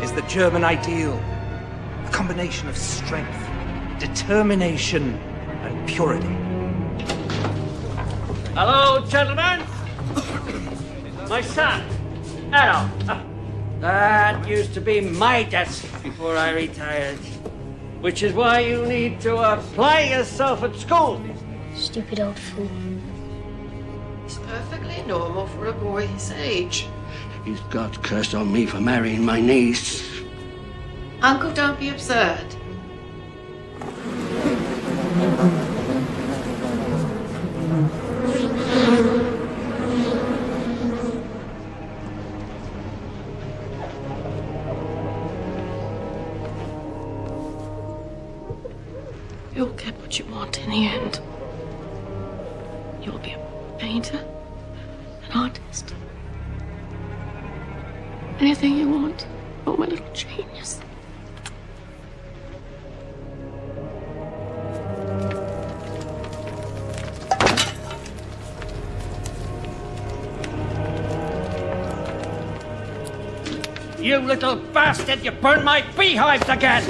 is the German ideal. A combination of strength, determination, and purity. Hello, gentlemen. My son, Errol. That used to be my desk before I retired. Which is why you need to apply yourself at school. Stupid old fool. It's perfectly normal for a boy his age. He's got cursed on me for marrying my niece. Uncle, don't be absurd. You'll get what you want in the end. You'll be a painter, an artist. Anything you want. Oh, my little genius. You little bastard, you burned my beehives again!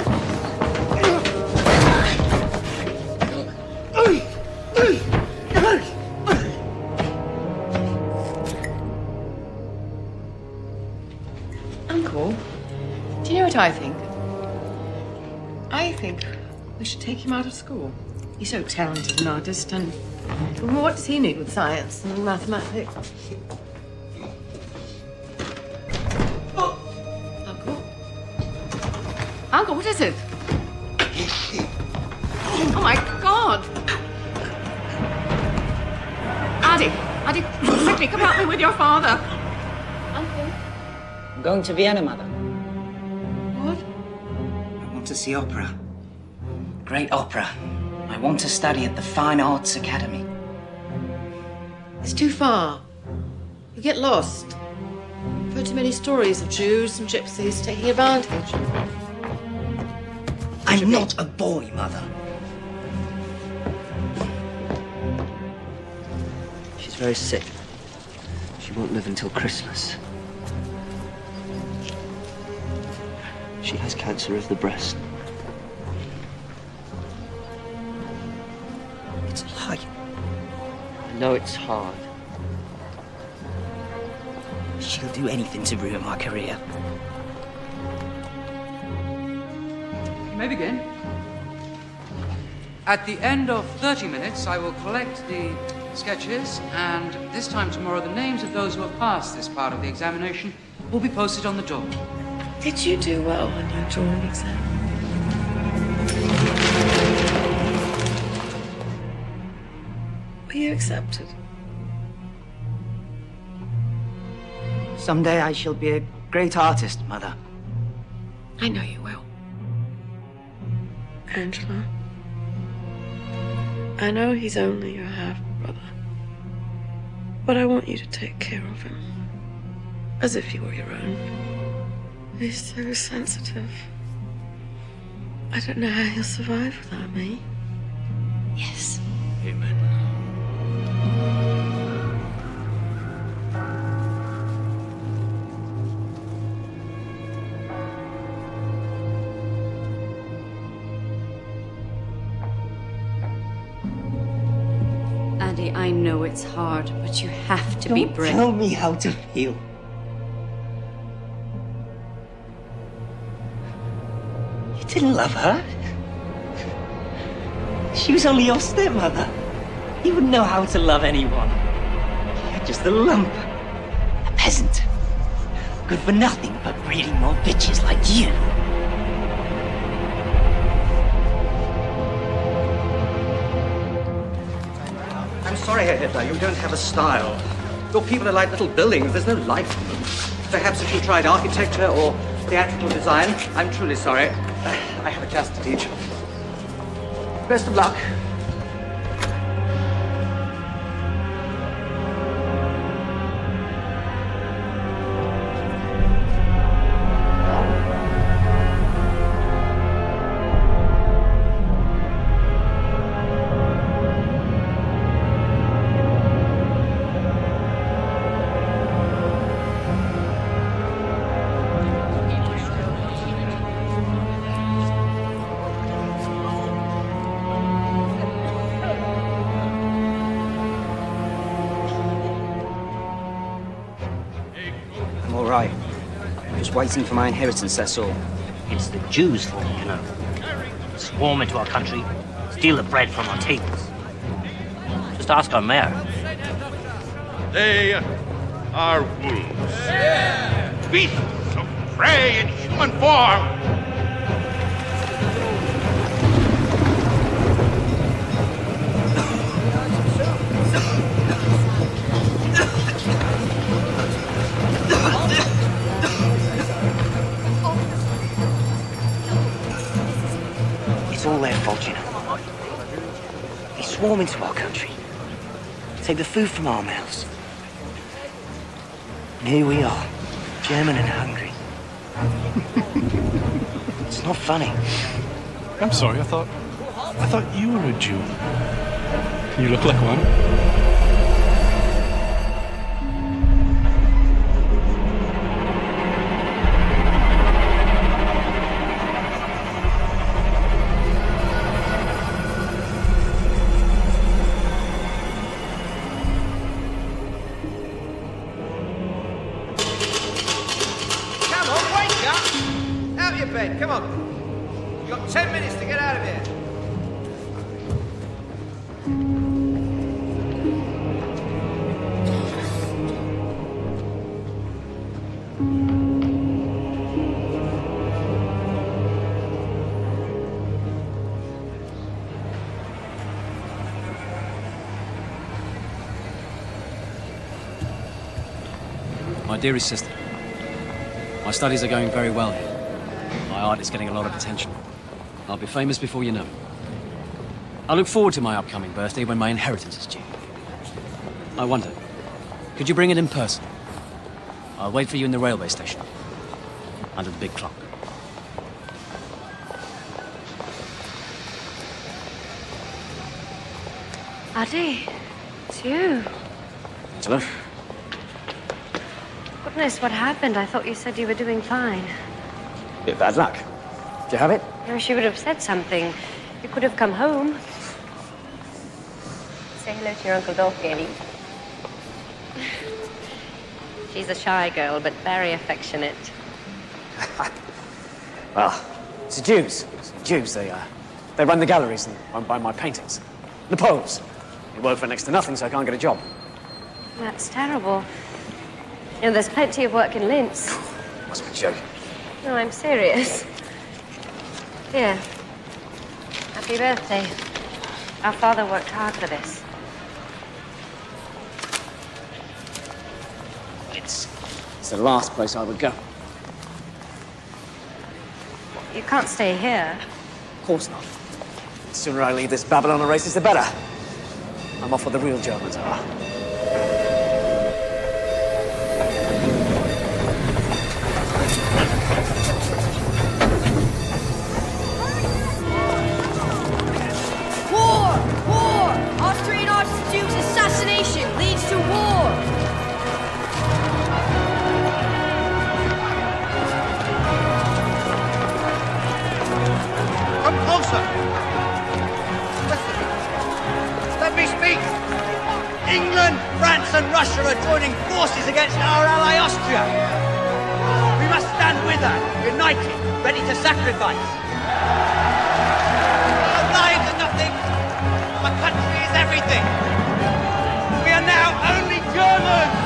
Uncle, do you know what I think? I think we should take him out of school. He's so talented an artist, and what does he need with science and mathematics? Uncle, what is it? Oh, my God! Addy, quickly, come help me with your father. Uncle? I'm going to Vienna, Mother. What? I want to see opera. Great opera. I want to study at the Fine Arts Academy. It's too far. You get lost. I've heard too many stories of Jews and gypsies taking advantage. I'm not a boy, Mother. She's very sick. She won't live until Christmas. She has cancer of the breast. It's a lie. I know it's hard. She'll do anything to ruin my career. You may begin. At the end of 30 minutes, I will collect the sketches, and this time tomorrow, the names of those who have passed this part of the examination will be posted on the door. Did you do well on your drawing exam? Were you accepted? Someday I shall be a great artist, Mother. I know you will. Angela, I know he's only your half-brother, but I want you to take care of him, as if he were your own. He's so sensitive. I don't know how he'll survive without me. Yes. Amen. Addy, I know it's hard, but you have to be brave. Don't tell me how to feel. You didn't love her. She was only your stepmother. You wouldn't know how to love anyone. You're just a lump. A peasant. Good for nothing but breeding more bitches like you. I'm sorry, Herr Hitler, you don't have a style. Your people are like little buildings, there's no life in them. Perhaps if you tried architecture or theatrical design, I'm truly sorry. I have a class to teach. Best of luck. just waiting for my inheritance, that's all. It's the Jews' fault, you know. Swarm into our country, steal the bread from our tables. Just ask our mayor. They are wolves. Beasts of prey in human form. It's all their fault, you know. They swarm into our country, take the food from our mouths. And here we are, German and hungry. It's not funny. I'm sorry, I thought you were a Jew. You look like one. Come on. You've got 10 minutes to get out of here. My dearest sister, my studies are going very well here. My art is getting a lot of attention. I'll be famous before you know it. I look forward to my upcoming birthday when my inheritance is due. I wonder, could you bring it in person? I'll wait for you in the railway station, under the big clock. Addy, it's you. Angela? Goodness, what happened? I thought you said you were doing fine. Bit bad luck. Do you have it? I wish you would have said something. You could have come home. Say hello to your Uncle Dolphy, Eddie. She's a shy girl, but very affectionate. Well, it's the Jews. It's the Jews. They run the galleries and won't buy my paintings. The Poles. They work for next to nothing, so I can't get a job. That's terrible. You know, there's plenty of work in Linz. Must be joking. No, I'm serious. Here. Happy birthday. Our father worked hard for this. It's the last place I would go. You can't stay here. Of course not. The sooner I leave this Babylon races, the better. I'm off where the real Germans are. Austrian Archduke's assassination leads to war! Come closer! Listen. Let me speak! England, France and Russia are joining forces against our ally Austria. We must stand with her, united, ready to sacrifice. Our lives are nothing. Our country is everything. We are now only Germans.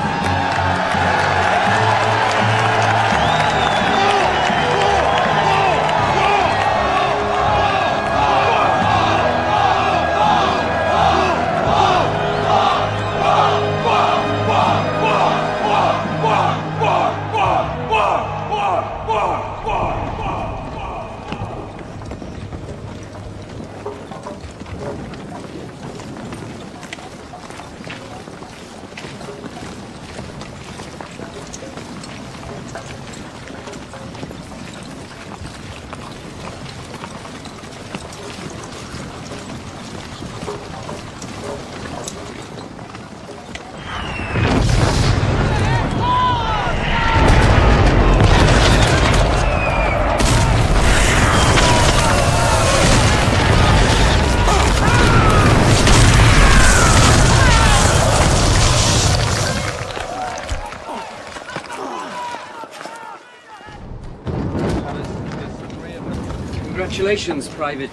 Congratulations, Private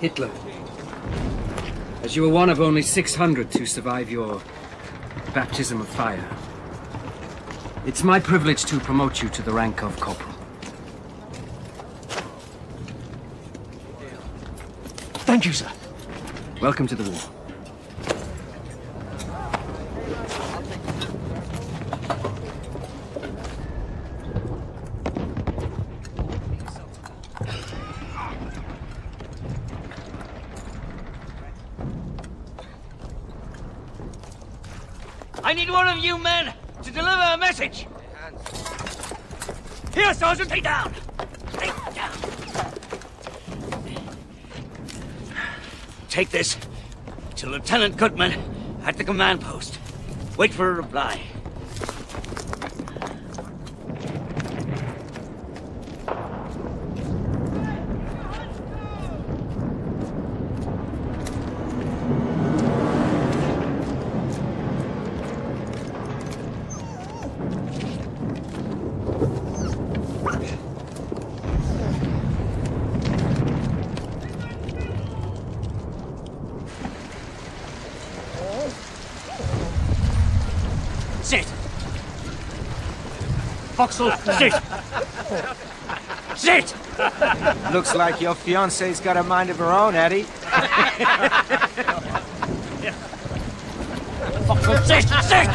Hitler. As you were one of only 600 to survive your baptism of fire, it's my privilege to promote you to the rank of corporal. Thank you, sir. Welcome to the war. I need one of you men to deliver a message. Here, Sergeant, take down. Take down. Take this to Lieutenant Goodman at the command post. Wait for a reply. Sit! Foxhole, sit! Sit! Looks like your fiancée's got a mind of her own, Eddie. Foxhole, sit! Sit!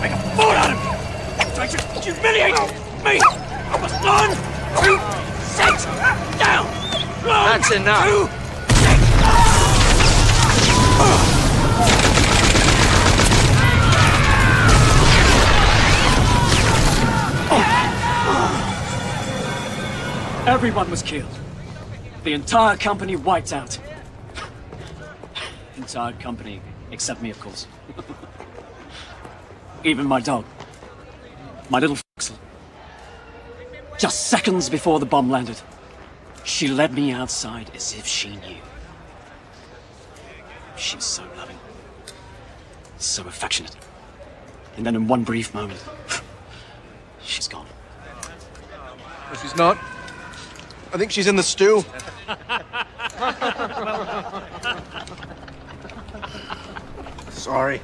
Make a fool out of me! Try to humiliate me! 1, 2, 6, down! 1, That's enough. 2, 6! Everyone was killed. The entire company wiped out. Entire company, except me, of course. Even my dog. My little Foxel. Just seconds before the bomb landed, she led me outside as if she knew. She was so loving, so affectionate. And then in one brief moment, she's gone. No, she's not. I think she's in the stew. Sorry.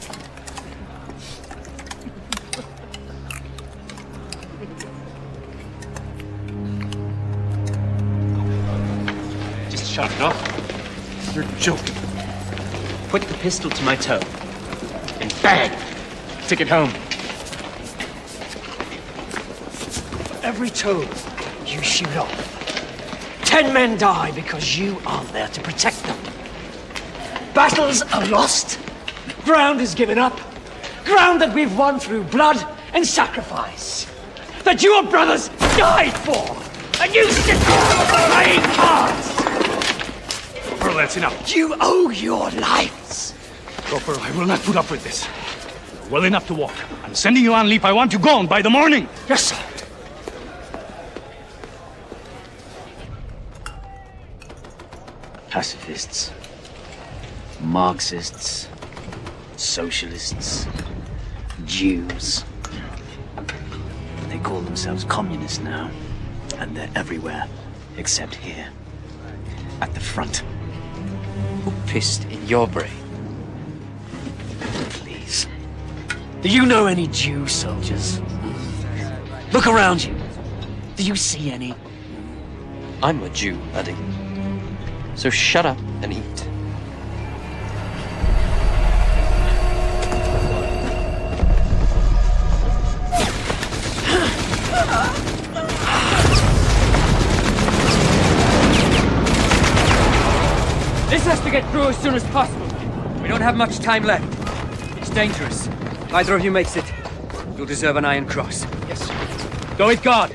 Shut it off. You're joking. Put the pistol to my toe. And bang! Take it home. Every toe you shoot off, 10 men die because you aren't there to protect them. Battles are lost. Ground is given up. Ground that we've won through blood and sacrifice. That your brothers died for. And you sit there playing cards. Corporal, that's enough. You owe your lives. Corporal, I will not put up with this. Well enough to walk. I'm sending you on leave. I want you gone by the morning. Yes, sir. Pacifists, Marxists, socialists, Jews. They call themselves communists now, and they're everywhere, except here, at the front. Who pissed in your brain? Please. Do you know any Jew soldiers? Look around you. Do you see any? I'm a Jew, Eddie. So shut up and eat. This has to get through as soon as possible. We don't have much time left. It's dangerous. If either of you makes it, you'll deserve an Iron Cross. Yes, sir. Go with God.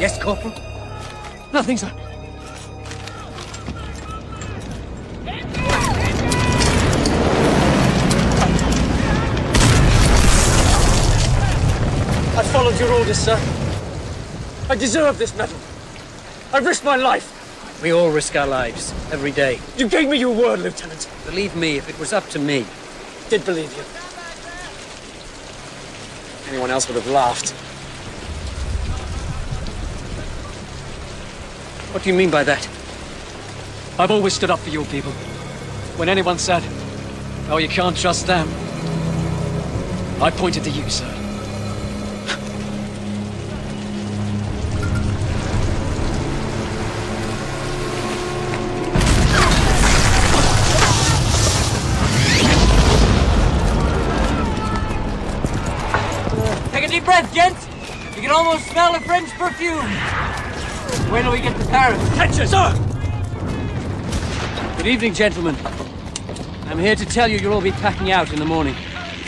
Yes, Corporal? Nothing, sir. I followed your orders, sir. I deserve this medal. I've risked my life. We all risk our lives every day. You gave me your word, Lieutenant. Believe me, if it was up to me. Did believe you. Anyone else would have laughed. What do you mean by that? I've always stood up for your people. When anyone said, "Oh, you can't trust them," I pointed to you, sir. Take a deep breath, gents. You can almost smell the French perfume. Wait till we get to Paris. Attention, sir! Good evening, gentlemen. I'm here to tell you you'll all be packing out in the morning.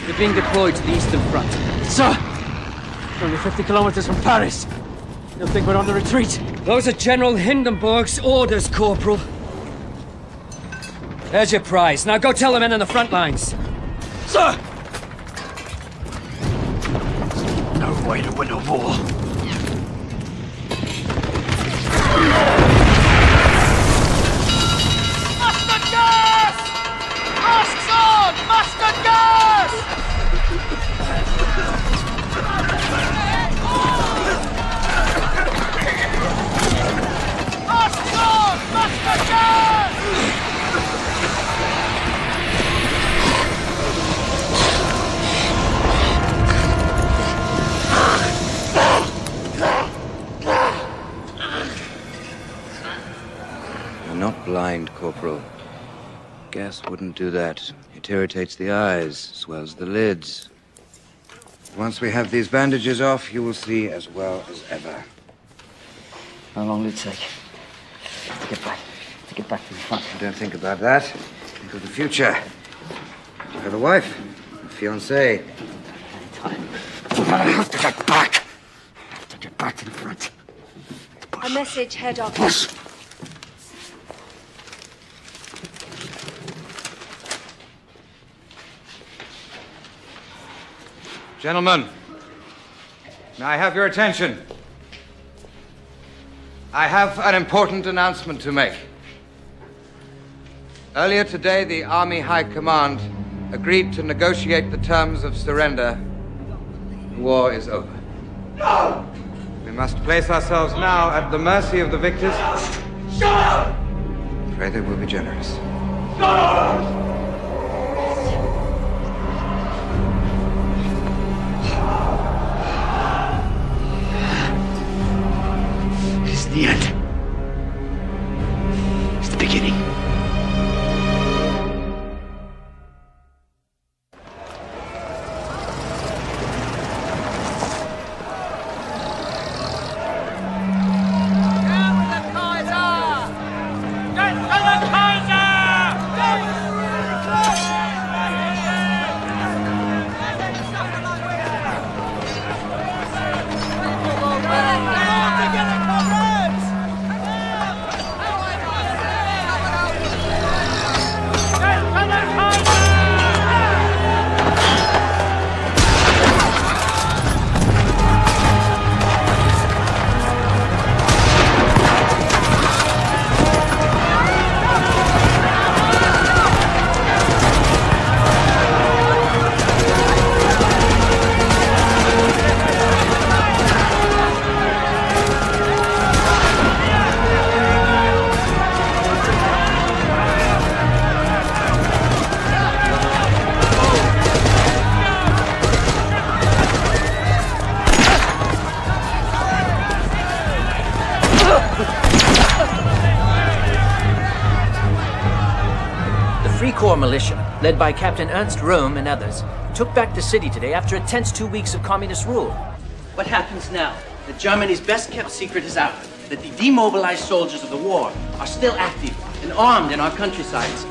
You're being deployed to the Eastern Front. Sir! We're only 50 kilometers from Paris. You'll think we're on the retreat. Those are General Hindenburg's orders, Corporal. There's your prize. Now go tell the men on the front lines. Sir! No way to win a war. Mustard gas! Masks on! Mustard gas! Masks on! Mustard gas! You're not blind, Corporal. Gas wouldn't do that. It irritates the eyes, swells the lids. Once we have these bandages off, you will see as well as ever. How long will it take to get back to the front? Don't think about that. Think of the future. You have a wife, a fiancé. I have to get back. I have to get back to the front. A message, Herr Doctor. Gentlemen, may I have your attention? I have an important announcement to make. Earlier today, the Army High Command agreed to negotiate the terms of surrender. The war is over. No! We must place ourselves now at the mercy of the victors. Shut up! Pray they will be generous. No! It's the end. It's the beginning. Corps militia, led by Captain Ernst Röhm and others, took back the city today after a tense 2 weeks of communist rule. What happens now? That Germany's best-kept secret is out. That the demobilized soldiers of the war are still active and armed in our countrysides.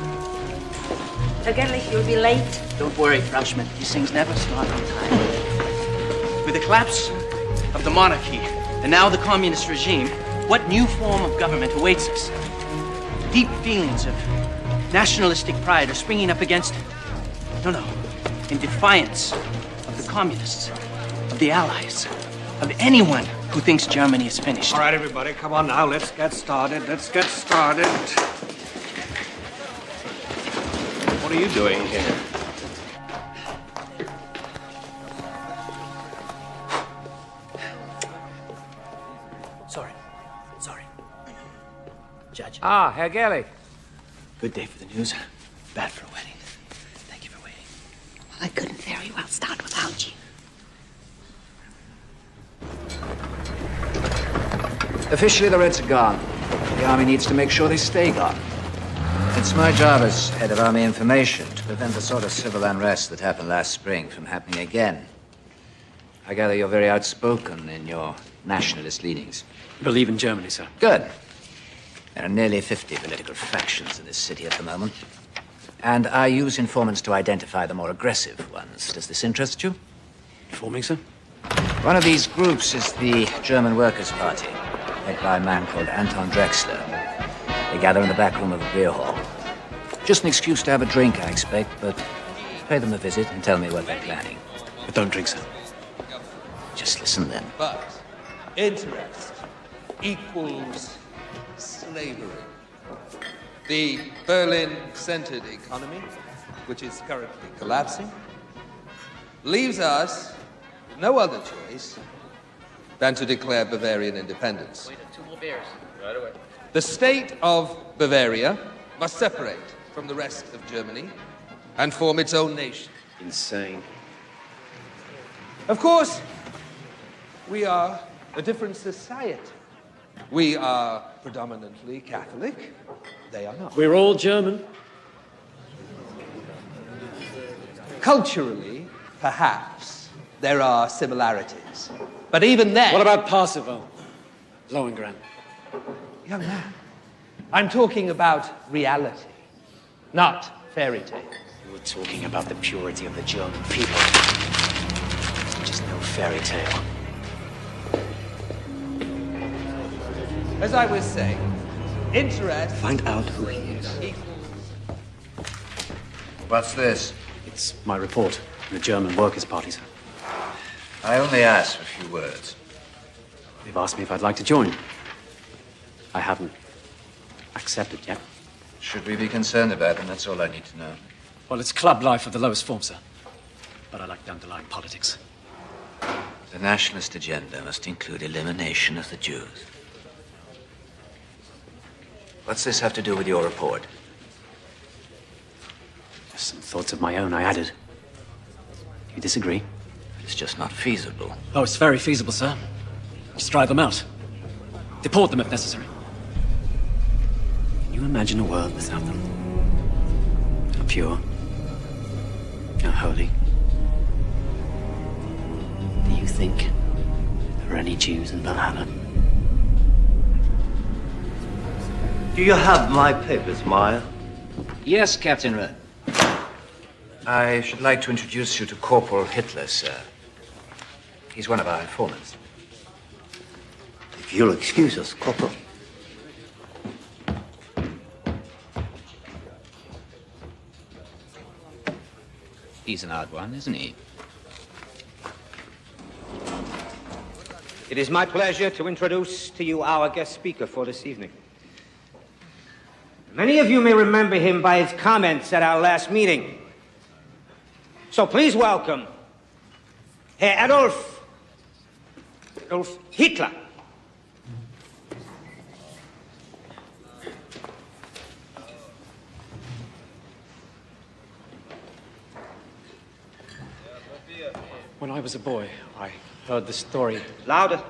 Vergeblich, you'll be late. Don't worry, Frenchman. These things never start on time. With the collapse of the monarchy and now the communist regime, what new form of government awaits us? Deep feelings of nationalistic pride are springing up against it. No, in defiance of the communists, of the Allies, of anyone who thinks Germany is finished. All right, everybody, come on now. Let's get started. What are you doing here? Sorry. Judge. Ah, Herr Gerlich. Good day for the news, bad for a wedding. Thank you for waiting. I couldn't very well start without you. Officially, the Reds are gone. The army needs to make sure they stay gone. It's my job as head of army information to prevent the sort of civil unrest that happened last spring from happening again. I gather you're very outspoken in your nationalist leanings. Believe in Germany, sir. Good. There are nearly 50 political factions in this city at the moment. And I use informants to identify the more aggressive ones. Does this interest you? Informing, sir? One of these groups is the German Workers' Party, led by a man called Anton Drexler. They gather in the back room of a beer hall. Just an excuse to have a drink, I expect, but pay them a visit and tell me what they're planning. But don't drink, sir. Just listen then. But interest equals slavery. The Berlin-centered economy, which is currently collapsing, leaves us with no other choice than to declare Bavarian independence. Wait, 2 more beers. Right away. The state of Bavaria must separate from the rest of Germany and form its own nation. Insane. Of course, we are a different society. We are predominantly Catholic. They are not. We're all German. Culturally, perhaps, there are similarities. But even then... What about Parsifal? Lohengrin? Young man, I'm talking about reality, not fairy tales. You were talking about the purity of the German people. Just no fairy tale. As I was saying, interest... Find out who he is. What's this? It's my report from the German Workers' Party, sir. I only asked for a few words. They've asked me if I'd like to join. I haven't accepted yet. Should we be concerned about them? That's all I need to know. Well, it's club life of the lowest form, sir. But I like the underlying politics. The nationalist agenda must include elimination of the Jews. What's this have to do with your report? Just some thoughts of my own I added. You disagree? It's just not feasible. Oh, it's very feasible, sir. Just drive them out. Deport them if necessary. Can you imagine a world without them? How pure, how holy. Do you think there are any Jews in Valhalla? Do you have my papers, Meyer? Yes, Captain Rudd. I should like to introduce you to Corporal Hitler, sir. He's one of our informants. If you'll excuse us, Corporal. He's an odd one, isn't he? It is my pleasure to introduce to you our guest speaker for this evening. Many of you may remember him by his comments at our last meeting. So please welcome Herr Adolf Hitler. When I was a boy, I heard the story. Louder.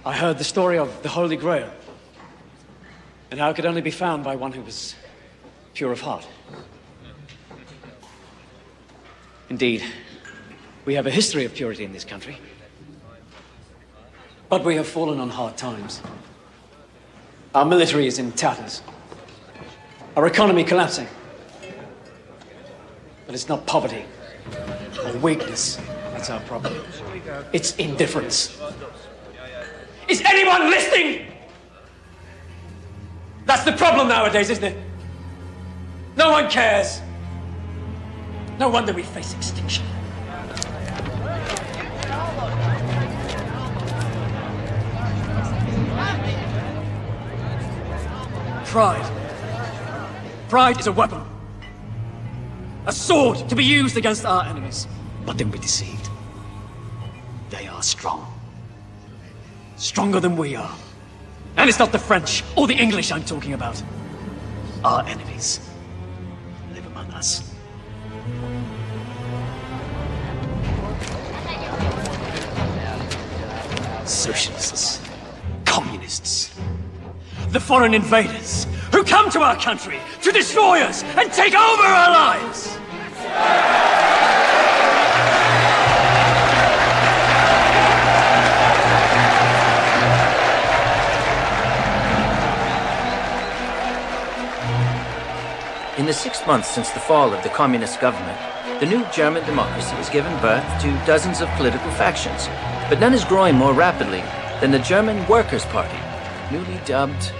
I heard the story of the Holy Grail, and how it could only be found by one who was pure of heart. Indeed, we have a history of purity in this country, but we have fallen on hard times. Our military is in tatters, our economy collapsing. But it's not poverty or weakness that's our problem. It's indifference. Is anyone listening? That's the problem nowadays, isn't it? No one cares. No wonder we face extinction. pride. Pride is a weapon. A sword to be used against our enemies. But don't be deceived. They are strong. Stronger than we are. And it's not the French or the English I'm talking about. Our enemies live among us. Socialists, communists, the foreign invaders who come to our country to destroy us and take over our lives. In the 6 months since the fall of the communist government, the new German democracy has given birth to dozens of political factions, but none is growing more rapidly than the German Workers' Party, newly dubbed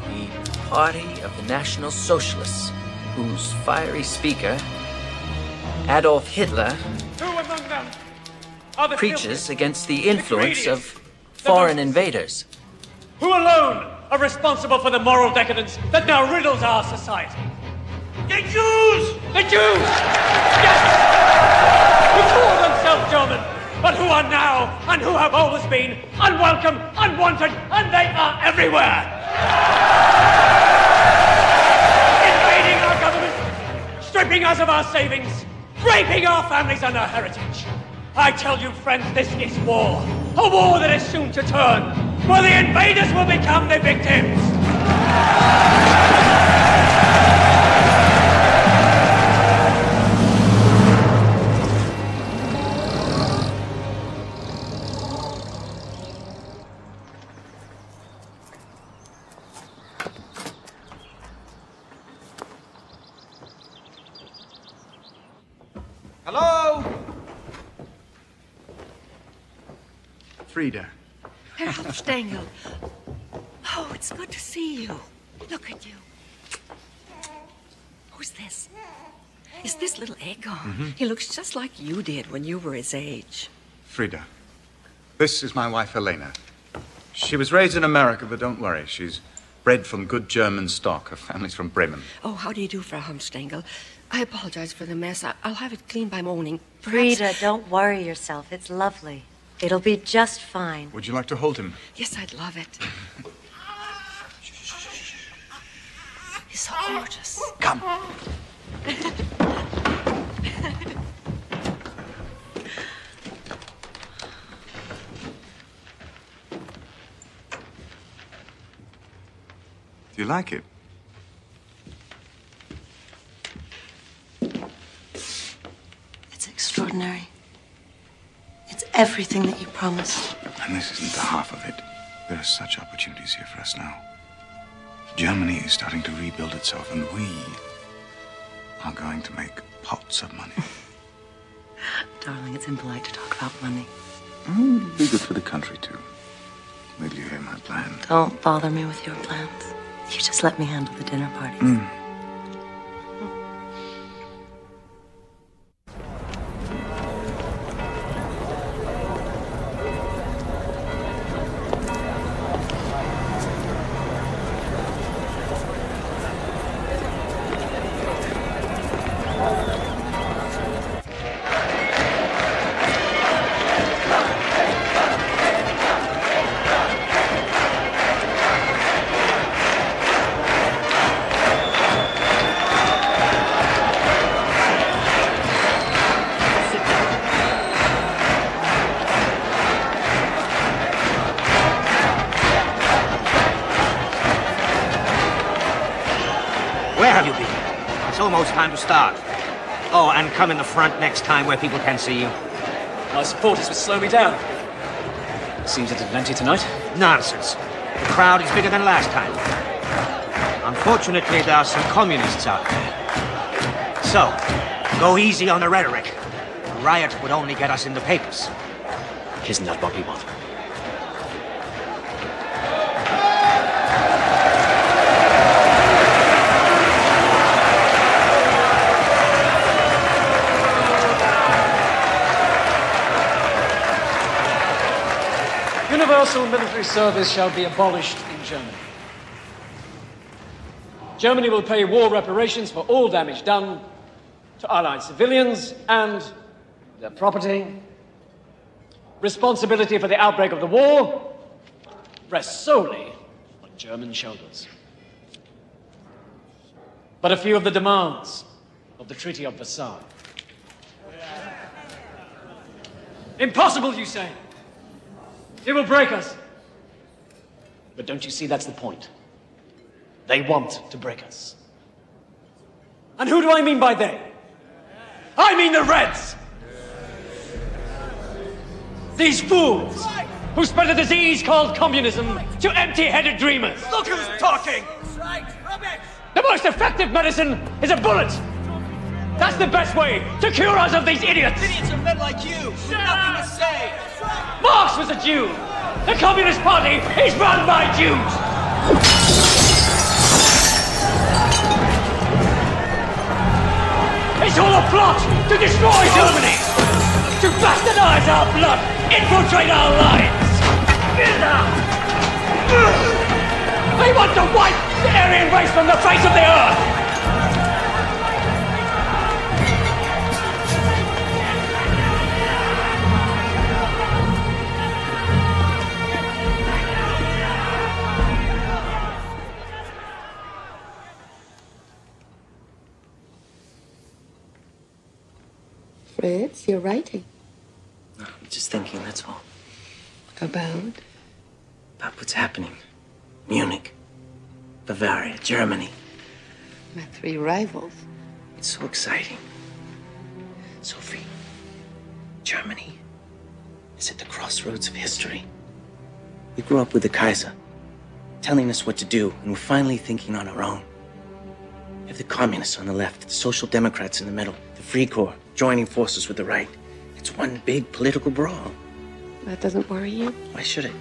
the Party of the National Socialists, whose fiery speaker, Adolf Hitler, preaches against the influence of foreign invaders. Who alone are responsible for the moral decadence that now riddles our society? The Jews! The Jews! Yes! Who call themselves German, but who are now, and who have always been, unwelcome, unwanted, and they are everywhere! Invading our government, stripping us of our savings, raping our families and our heritage. I tell you, friends, this is war. A war that is soon to turn, where the invaders will become the victims. Hello? Frida. Herr Hauptstengel. Oh, it's good to see you. Look at you. Who's this? Is this little Egon? He looks just like you did when you were his age. Frida. This is my wife, Elena. She was raised in America, but don't worry. She's bred from good German stock. Her family's from Bremen. Oh, how do you do, Frau Hauptstengel? I apologize for the mess. I'll have it cleaned by morning. Frida, don't worry yourself. It's lovely. It'll be just fine. Would you like to hold him? Yes, I'd love it. He's so gorgeous. Come. Do you like it? It's extraordinary. It's everything that you promised. And this isn't the half of it. There are such opportunities here for us now. Germany is starting to rebuild itself, and we are going to make pots of money. Darling, it's impolite to talk about money. It'd be good for the country, too. Will you hear my plan? Don't bother me with your plans. You just let me handle the dinner parties. Where have you been? It's almost time to start. Oh, and come in the front next time where people can see you. My supporters would slow me down. Seems it didn't empty tonight. Nonsense. The crowd is bigger than last time. Unfortunately, there are some communists out there. So, go easy on the rhetoric. A riot would only get us in the papers. Isn't that what we want? Universal military service shall be abolished in Germany. Germany will pay war reparations for all damage done to Allied civilians and their property. Responsibility for the outbreak of the war rests solely on German shoulders. But a few of the demands of the Treaty of Versailles. Impossible, you say? It will break us. But don't you see that's the point? They want to break us. And who do I mean by they? I mean the Reds! These fools who spread a disease called communism to empty-headed dreamers. Look who's talking! The most effective medicine is a bullet! That's the best way to cure us of these idiots! Idiots are men like you, with nothing to say! Marx was a Jew! The Communist Party is run by Jews! It's all a plot to destroy Germany! To bastardize our blood! Infiltrate our lives! They want to wipe the Aryan race from the face of the earth! Fritz, you're writing. No, I'm just thinking, that's all. About? About what's happening. Munich, Bavaria, Germany. My 3 rivals. It's so exciting. Sophie, Germany is at the crossroads of history. We grew up with the Kaiser, telling us what to do, and we're finally thinking on our own. We have the communists on the left, the social democrats in the middle, the Free Corps joining forces with the right. It's one big political brawl. That doesn't worry you? Why should it?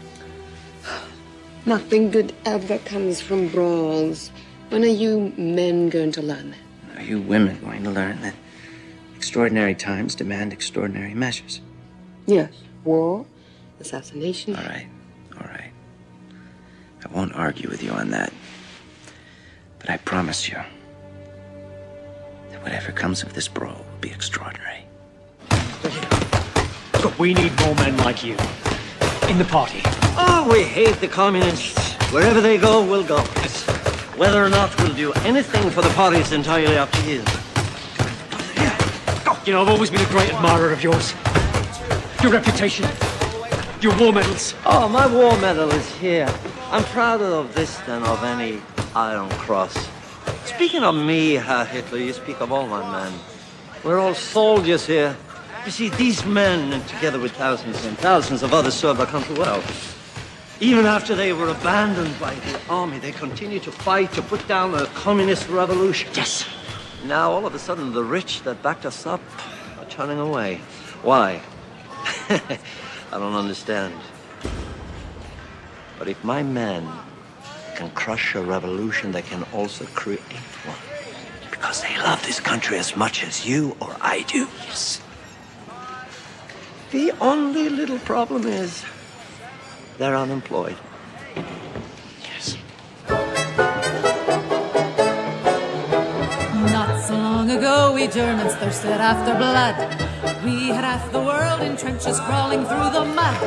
Nothing good ever comes from brawls. When are you men going to learn that? Are you women going to learn that extraordinary times demand extraordinary measures? Yes. War, assassination. All right. I won't argue with you on that. But I promise you that whatever comes of this brawl will be extraordinary. But we need more men like you in the party. Oh, we hate the communists. Wherever they go, we'll go. Whether or not we'll do anything for the party is entirely up to you. You know, I've always been a great admirer of yours. Your reputation, your war medals. Oh, my war medal is here. I'm prouder of this than of any Iron Cross. Speaking of me, Herr Hitler, you speak of all my men. We're all soldiers here. You see, these men, and together with thousands and thousands of others, served our country well. Even after they were abandoned by the army, they continued to fight to put down a communist revolution. Yes. Now, all of a sudden, the rich that backed us up are turning away. Why? I don't understand. But if my men can crush a revolution, they can also create one. Because they love this country as much as you or I do. Yes. The only little problem is they're unemployed. Yes. Not so long ago, we Germans thirsted after blood. We had half the world in trenches crawling through the mud.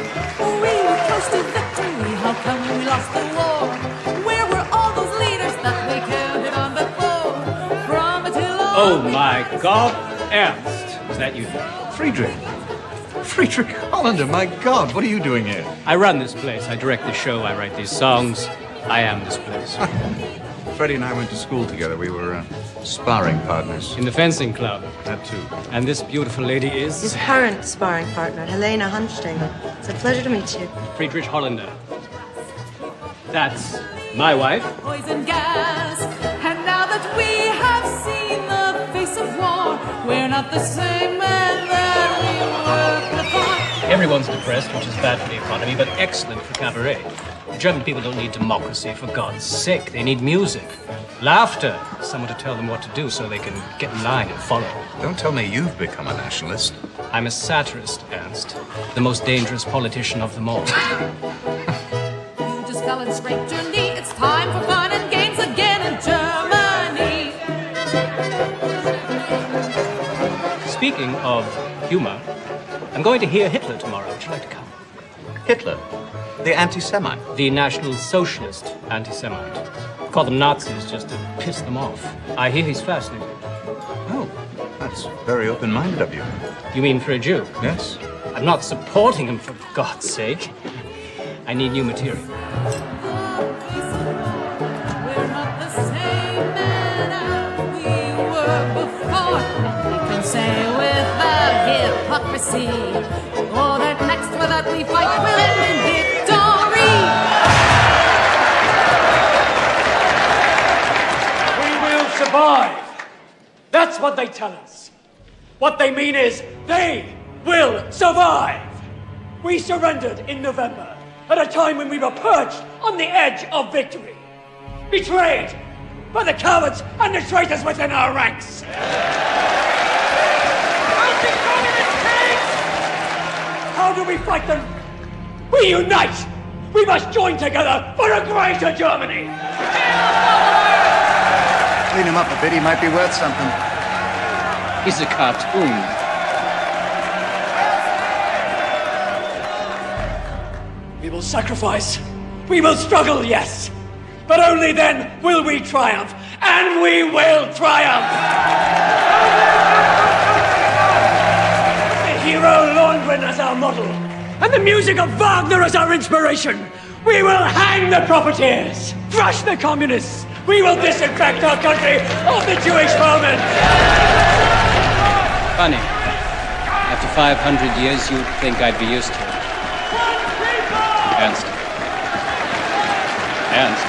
We were close to victory. How come we lost the war? Where were all those leaders that we counted on before? From Attila. Oh my God, Ernst, is that you? Friedrich Hollander, my God, what are you doing here? I run this place. I direct the show. I write these songs. I am this place. Freddie and I went to school together. We were sparring partners. In the fencing club. That too. And this beautiful lady is? His current sparring partner, Helena Hunstein. It's a pleasure to meet you. Friedrich Hollander. That's my wife. Poison gas. And now that we have seen the face of war, we're not the same men that we were before. Everyone's depressed, which is bad for the economy, but excellent for cabaret. The German people don't need democracy, for God's sake. They need music, laughter, someone to tell them what to do so they can get in line and follow. Don't tell me you've become a nationalist. I'm a satirist, Ernst. The most dangerous politician of them all. You just fell and scraped your knee. It's time for fun and games again in Germany. Speaking of humor, I'm going to hear Hitler tomorrow. Would you like to come? Hitler? The anti-Semite? The National Socialist anti-Semite. Call them Nazis just to piss them off. I hear he's fascinating. Oh, that's very open-minded of you. You mean for a Jew? Yes. I'm not supporting him, for God's sake. I need new material. Say without hypocrisy, oh, that next without we fight will end in victory. We will survive. That's what they tell us. What they mean is they will survive. We surrendered in November at a time when we were perched on the edge of victory, betrayed by the cowards and the traitors within our ranks. How do we fight them? We unite! We must join together for a greater Germany! Clean him up a bit, he might be worth something. He's a cartoon. We will sacrifice. We will struggle, yes. But only then will we triumph. And we will triumph! The hero Lohengrin as our model, and the music of Wagner as our inspiration. We will hang the profiteers, crush the communists. We will disinfect our country of the Jewish vermin. Funny. After 500 years, you'd think I'd be used to it. Ernst. Ernst.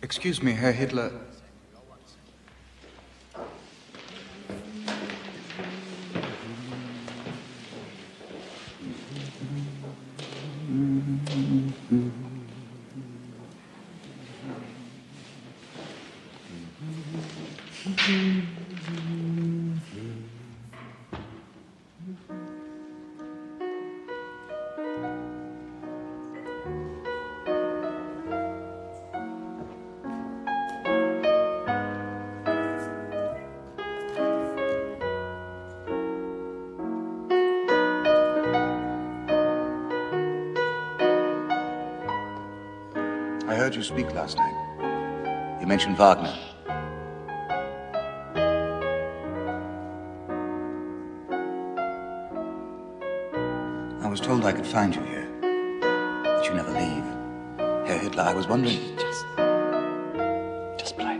Excuse me, Herr Hitler. I heard you speak last night. You mentioned Wagner. I was told I could find you here, that you never leave. Herr Hitler, I was wondering... Just play.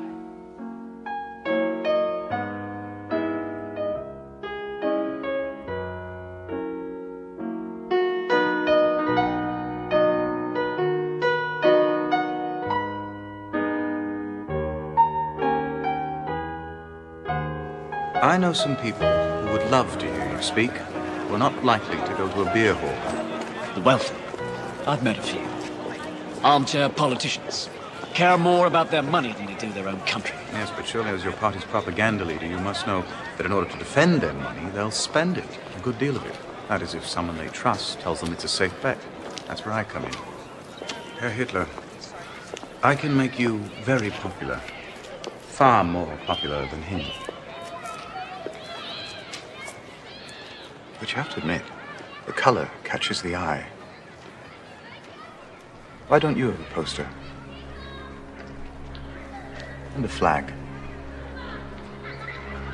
I know some people who would love to hear you speak, who are not likely to go to a beer hall. The wealthy. I've met a few. Armchair politicians. Care more about their money than they do their own country. Yes, but surely as your party's propaganda leader, you must know that in order to defend their money, they'll spend it. A good deal of it. That is, if someone they trust tells them it's a safe bet. That's where I come in. Herr Hitler, I can make you very popular. Far more popular than him. But you have to admit, the color catches the eye. Why don't you have a poster? And a flag.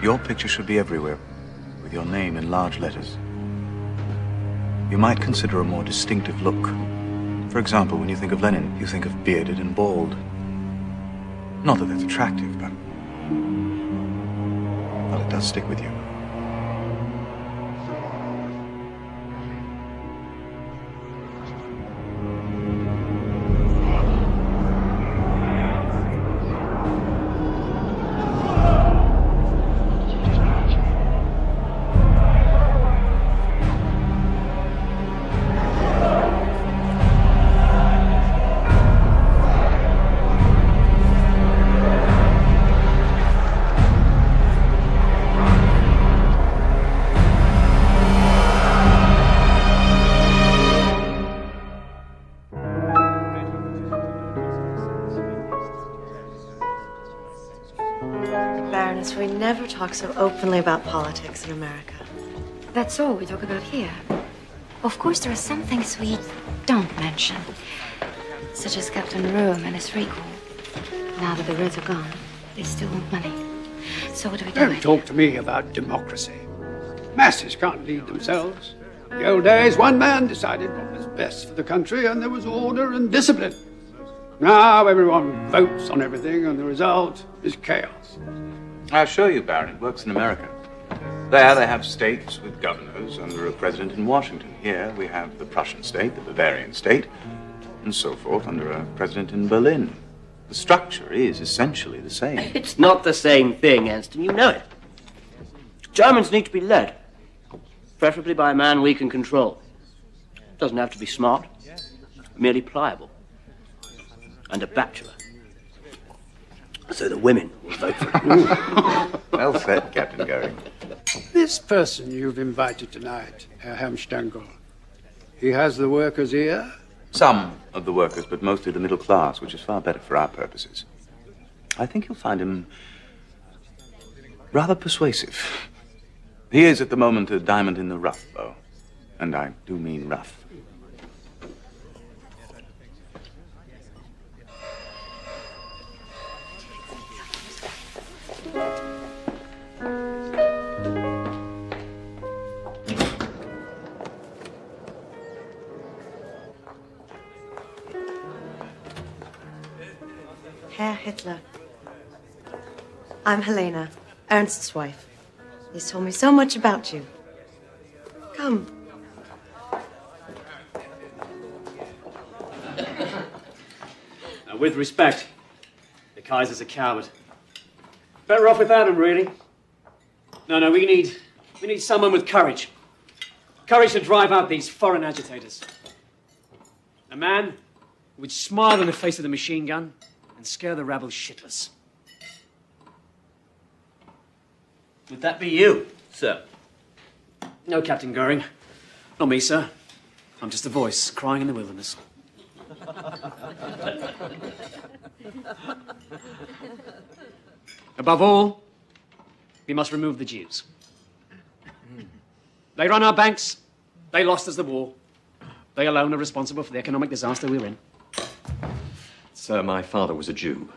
Your picture should be everywhere, with your name in large letters. You might consider a more distinctive look. For example, when you think of Lenin, you think of bearded and bald. Not that that's attractive, but... well, it does stick with you. goodness, we never talk so openly about politics in America. That's all we talk about here. Of course, there are some things we don't mention, such as Captain Rome and his recall. Now that the Reds are gone, they still want money. So what do we do? Don't talk to me about democracy. Masses can't lead themselves. In the old days, one man decided what was best for the country, and there was order and discipline. Now everyone votes on everything, and the result is chaos. I assure you, Baron, it works in America. There they have states with governors under a president in Washington. Here we have the Prussian state, the Bavarian state, and so forth under a president in Berlin. The structure is essentially the same. It's not the same thing, Ernst, and you know it. Germans need to be led, preferably by a man we can control. Doesn't have to be smart, merely pliable, and a bachelor. So the women will vote for him. Well said, Captain Goering. This person you've invited tonight, Herr Hamstangl, he has the workers' ear? Some of the workers, but mostly the middle class, which is far better for our purposes. I think you'll find him rather persuasive. He is at the moment a diamond in the rough, though. And I do mean rough. Herr Hitler. I'm Helena, Ernst's wife. He's told me so much about you. Come. Now, with respect, the Kaiser's a coward. Better off without him, really. No, we need someone with courage. Courage to drive out these foreign agitators. A man who would smile in the face of the machine gun and scare the rabble shitless. Would that be you, sir? No, Captain Goering. Not me, sir. I'm just a voice crying in the wilderness. Above all, we must remove the Jews. They run our banks. They lost us the war. They alone are responsible for the economic disaster we're in. Sir, my father was a Jew,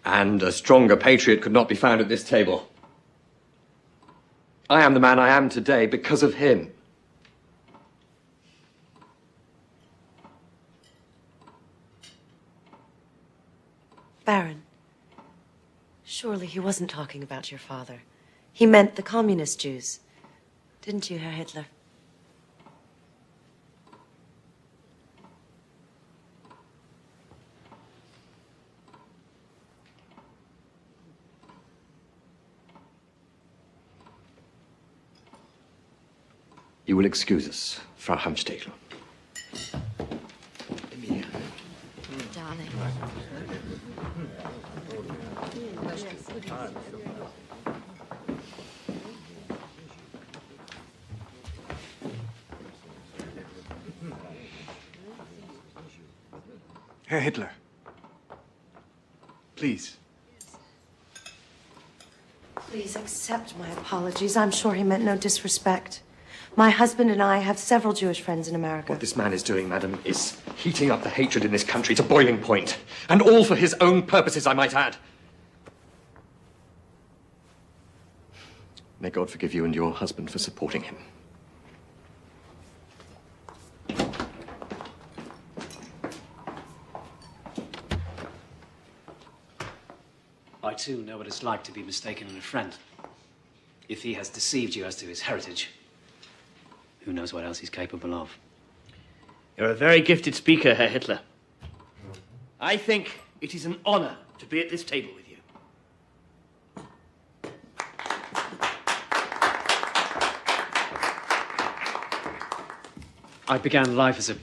and a stronger patriot could not be found at this table. I am the man I am today because of him. Baron, surely he wasn't talking about your father. He meant the communist Jews. Didn't you, Herr Hitler? You will excuse us, Frau Hamstagl. Darling. Herr Hitler. Please. Please accept my apologies. I'm sure he meant no disrespect. My husband and I have several Jewish friends in America. What this man is doing, madam, is heating up the hatred in this country to boiling point. And all for his own purposes, I might add. May God forgive you and your husband for supporting him. I, too, know what it's like to be mistaken in a friend. If he has deceived you as to his heritage, who knows what else he's capable of? You're a very gifted speaker, Herr Hitler. I think it is an honor to be at this table with you. I began life as a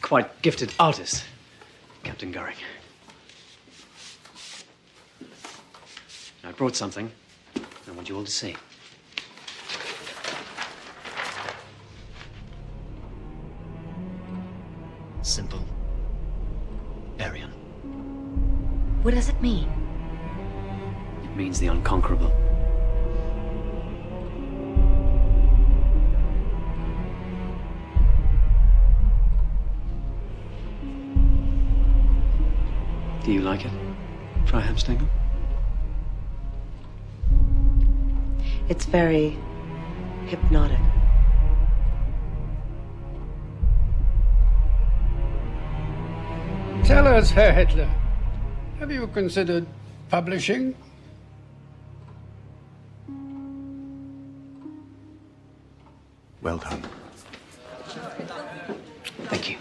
quite gifted artist, Captain Goering. I brought something I want you all to see. Simple. Aryan. What does it mean? It means the unconquerable. Do you like it, Freiherr Stengel? It's very hypnotic. Tell us, Herr Hitler, have you considered publishing? Well done. Thank you.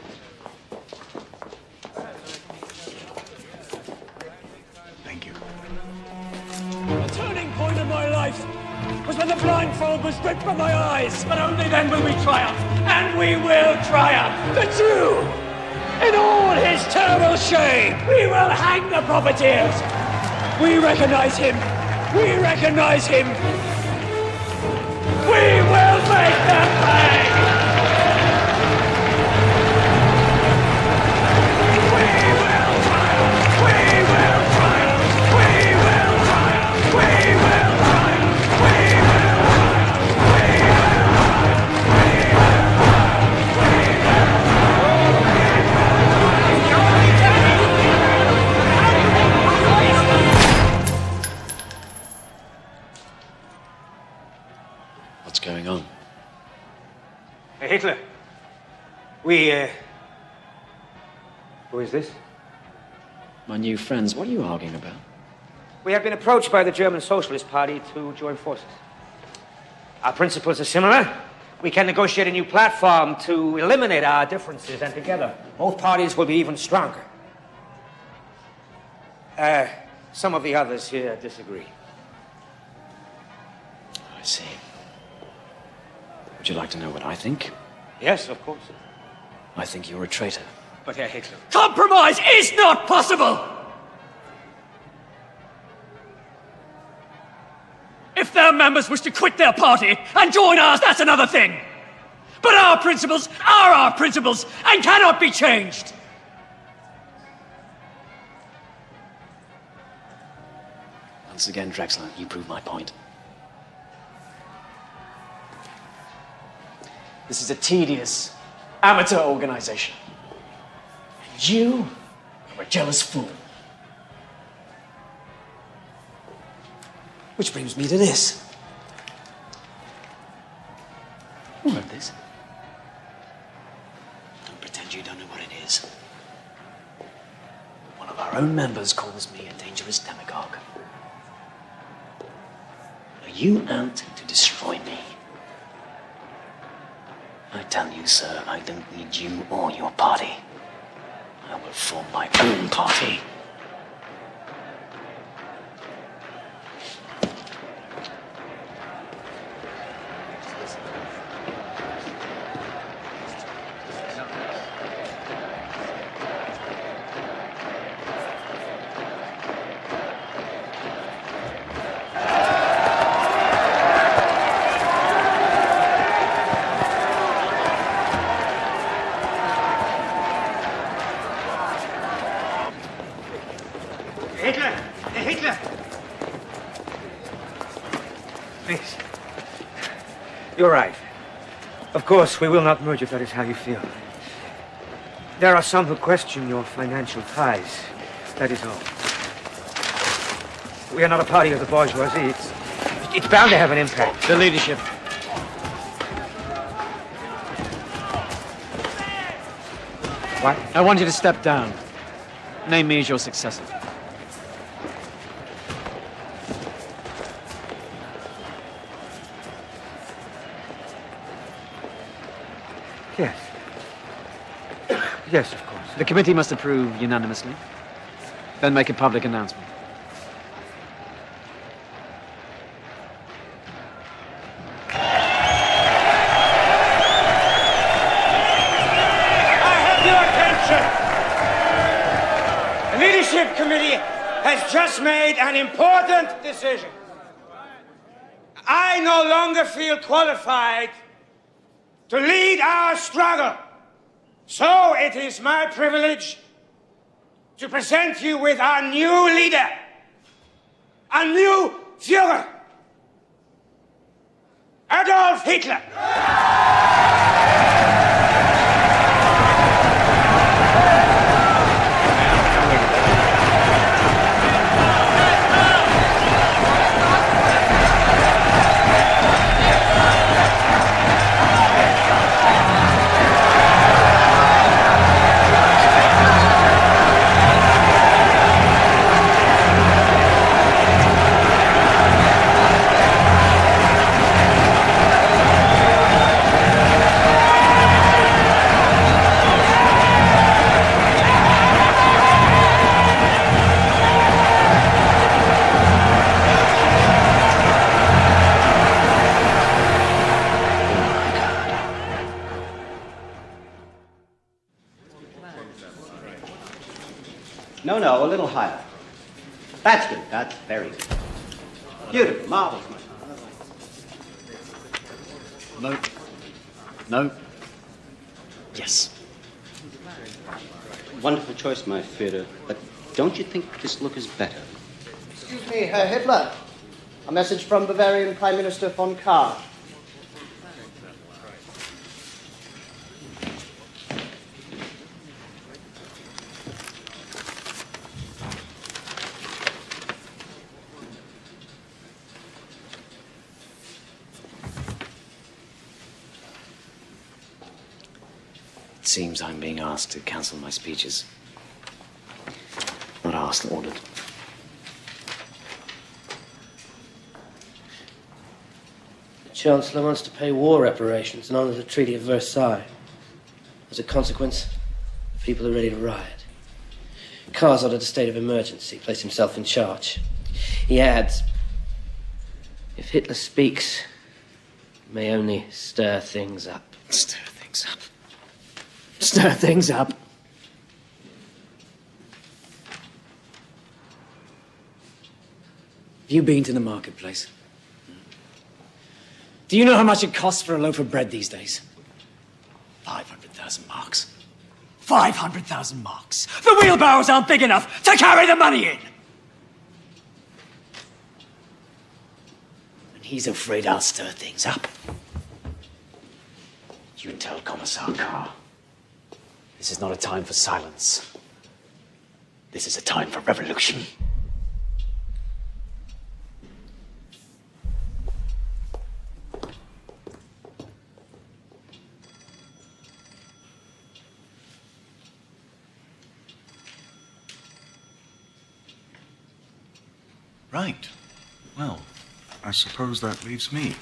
Thank you. The turning point of my life was when the blindfold was stripped from my eyes. But only then will we triumph, and we will triumph. The Jew, in all his terrible shame, we will hang the profiteers. We recognize him. We recognize him. We will make them pay. What's going on? Hey, Hitler. Who is this? My new friends, what are you arguing about? We have been approached by the German Socialist Party to join forces. Our principles are similar. We can negotiate a new platform to eliminate our differences, and together, both parties will be even stronger. Some of the others here disagree. I see. Would you like to know what I think? Yes, of course. I think you're a traitor. But Herr Hitler, compromise is not possible! If their members wish to quit their party and join ours, that's another thing. But our principles are our principles and cannot be changed. Once again, Drexler, you prove my point. This is a tedious, amateur organization. And you are a jealous fool. Which brings me to this. Who wrote this? Don't pretend you don't know what it is. One of our own members calls me a dangerous demagogue. Are you out to destroy me? I tell you, sir, I don't need you or your party. I will form my own party. Please. You're right. Of course, we will not merge if that is how you feel. There are some who question your financial ties. That is all. We are not a party of the bourgeoisie. It's bound to have an impact. The leadership. What? I want you to step down. Name me as your successor. Yes. Yes, of course. The committee must approve unanimously. Then make a public announcement. The leadership committee has just made an important decision. I no longer feel qualified to lead our struggle. So it is my privilege to present you with our new leader, a new Führer. Adolf Hitler. No, a little higher. That's good. That's very good. Beautiful. Marvelous. No. No. Yes. Wonderful choice, my Führer. But don't you think this look is better? Excuse me, Herr Hitler. A message from Bavarian Prime Minister von Kahr. It seems I'm being asked to cancel my speeches. Not asked, ordered. The Chancellor wants to pay war reparations and honor the Treaty of Versailles. As a consequence, the people are ready to riot. Kahr's ordered a state of emergency, placed himself in charge. He adds, if Hitler speaks, it may only stir things up. Stir things up. Stir things up. Have you been to the marketplace? Do you know how much it costs for a loaf of bread these days? 500,000 marks. 500,000 marks. The wheelbarrows aren't big enough to carry the money in. And he's afraid I'll stir things up. You tell Commissar Kahr. This is not a time for silence. This is a time for revolution. Right. Well, I suppose that leaves me.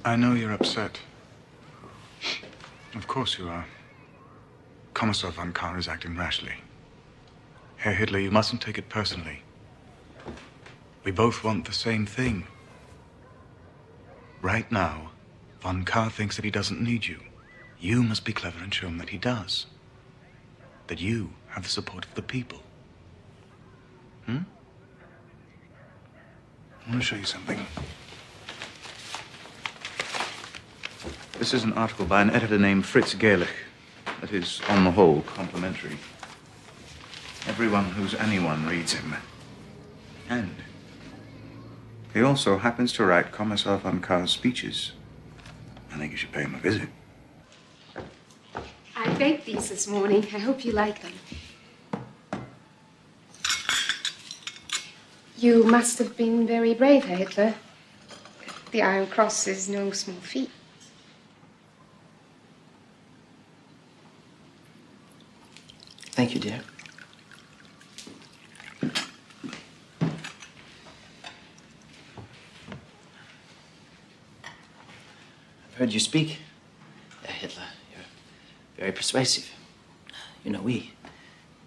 I know you're upset. Of course you are. Commissar von Kahr is acting rashly. Herr Hitler, you mustn't take it personally. We both want the same thing. Right now, von Kahr thinks that he doesn't need you. You must be clever and show him that he does. That you have the support of the people. I want to show you something. This is an article by an editor named Fritz Gerlich that is, on the whole, complimentary. Everyone who's anyone reads him. And he also happens to write Commissar von Kahr's speeches. I think you should pay him a visit. I baked these this morning. I hope you like them. You must have been very brave, Herr Hitler. The Iron Cross is no small feat. Thank you, dear. I've heard you speak, Hitler. You're very persuasive. You know, we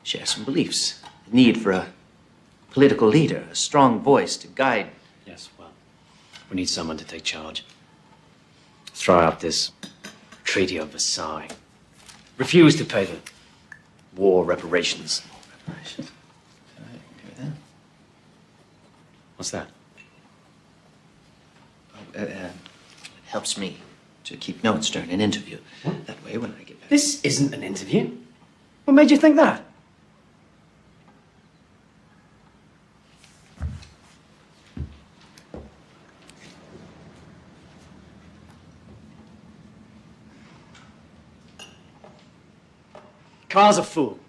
share some beliefs. The need for a political leader, a strong voice to guide. Yes, well, we need someone to take charge. Throw out this Treaty of Versailles. Refuse to pay the war reparations. Reparations. All right, okay then. What's that? It helps me to keep notes during an interview. That way, when I get back... This isn't an interview. What made you think that? Carr's a fool.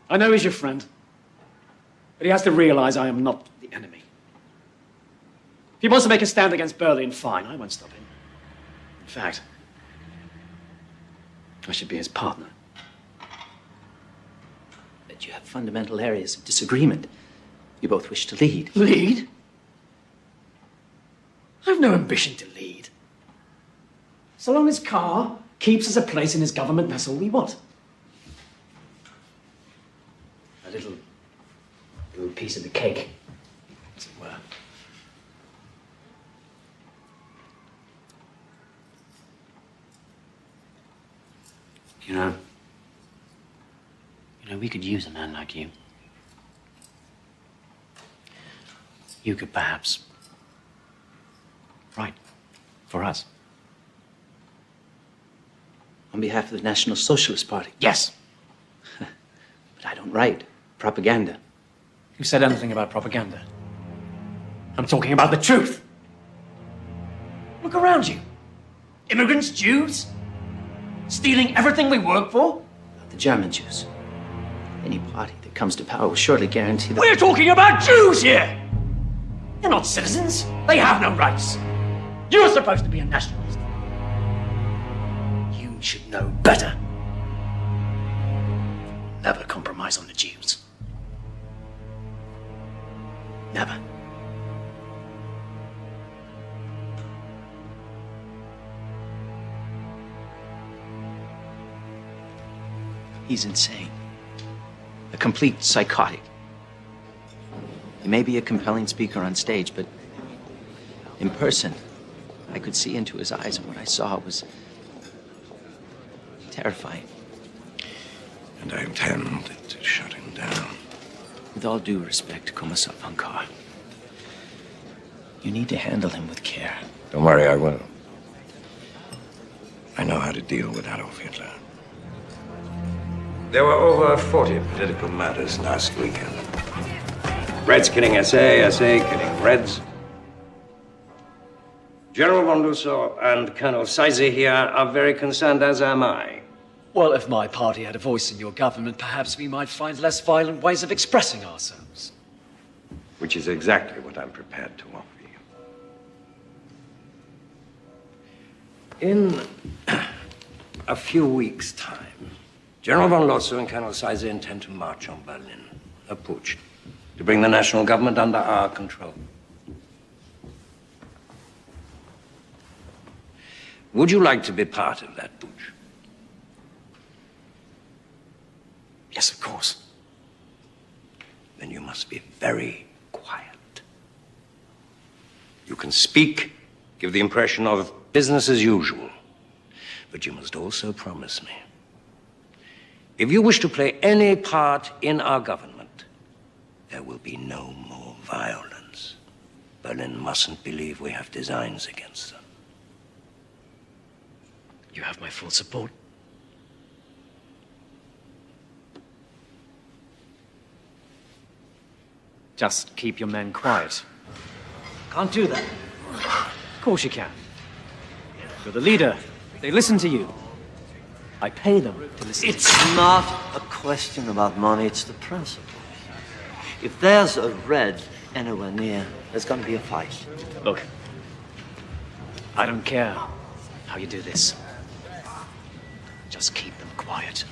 I know he's your friend, but he has to realize I am not the enemy. If he wants to make a stand against Berlin, fine, I won't stop him. In fact, I should be his partner. But you have fundamental areas of disagreement. You both wish to lead. Lead? I've no ambition to lead. So long as Carr keeps us a place in his government, that's all we want. A little piece of the cake, as it were. You know, we could use a man like you. You could perhaps write for us. On behalf of the National Socialist Party? Yes. But I don't write propaganda. Who said anything about propaganda? I'm talking about the truth. Look around you. Immigrants, Jews, stealing everything we work for. The German Jews. Any party that comes to power will surely guarantee that... We're talking about Jews here! They're not citizens. They have no rights. You're supposed to be a nationalist. You should know better. Never compromise on the Jews. Never. He's insane. A complete psychotic. He may be a compelling speaker on stage, but in person, I could see into his eyes, and what I saw was terrifying. And I intend to shut him down. With all due respect, Kommissar von Kahr, you need to handle him with care. Don't worry, I will. I know how to deal with Adolf Hitler. There were over 40 political matters last weekend. Reds killing SA, SA killing Reds. General von Lusso and Colonel Seize here are very concerned, as am I. Well, if my party had a voice in your government, perhaps we might find less violent ways of expressing ourselves. Which is exactly what I'm prepared to offer you. In a few weeks' time, General von Lotso and Colonel Seize intend to march on Berlin, a putsch, to bring the national government under our control. Would you like to be part of that putsch? Yes, of course. Then you must be very quiet. You can speak, give the impression of business as usual, but you must also promise me, if you wish to play any part in our government, there will be no more violence. Berlin mustn't believe we have designs against them. You have my full support. Just keep your men quiet. Can't do that. Of course you can. You're the leader. They listen to you. I pay them to listen to you. It's not a question about money, it's the principle. If there's a Red anywhere near, there's gonna be a fight. Look, I don't care how you do this. Just keep them quiet.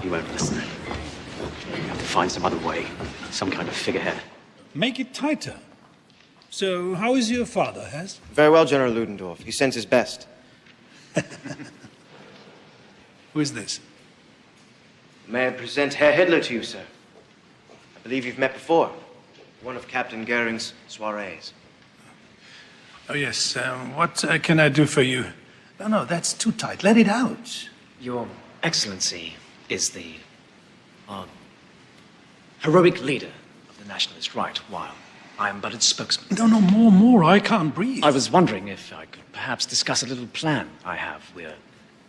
You won't listen. You have to find some other way, some kind of figurehead. Make it tighter. So, how is your father, Hess? Very well, General Ludendorff. He sends his best. Who is this? May I present Herr Hitler to you, sir? I believe you've met before. One of Captain Goering's soirees. Oh, yes. What can I do for you? No, that's too tight. Let it out. Your Excellency is the heroic leader of the nationalist right, while I am but its spokesman. No, more. I can't breathe. I was wondering if I could perhaps discuss a little plan I have. We're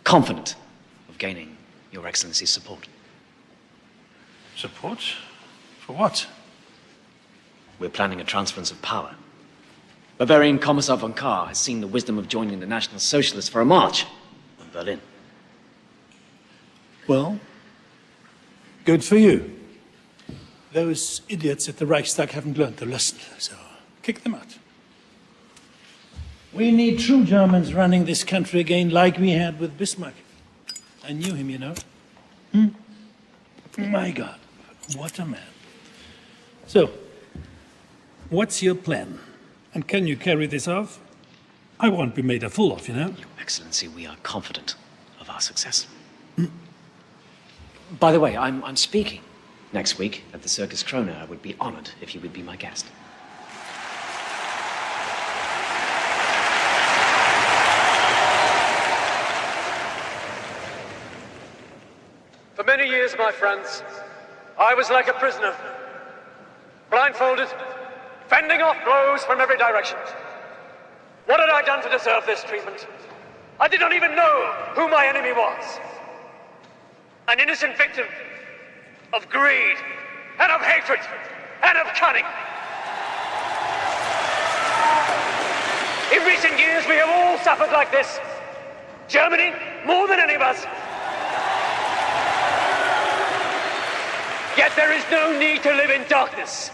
confident of gaining Your Excellency's support. Support? For what? We're planning a transference of power. Bavarian Commissar von Kahr has seen the wisdom of joining the National Socialists for a march on Berlin. Well, good for you. Those idiots at the Reichstag haven't learned the lesson, so kick them out. We need true Germans running this country again like we had with Bismarck. I knew him, you know. My God, what a man. So, what's your plan? And can you carry this off? I won't be made a fool of, you know. Your Excellency, we are confident of our success. By the way, I'm speaking next week at the Circus Krone. I would be honored if you would be my guest. For many years, my friends, I was like a prisoner, blindfolded, fending off blows from every direction. What had I done to deserve this treatment? I did not even know who my enemy was. An innocent victim of greed, and of hatred, and of cunning. In recent years, we have all suffered like this. Germany, more than any of us. Yet there is no need to live in darkness.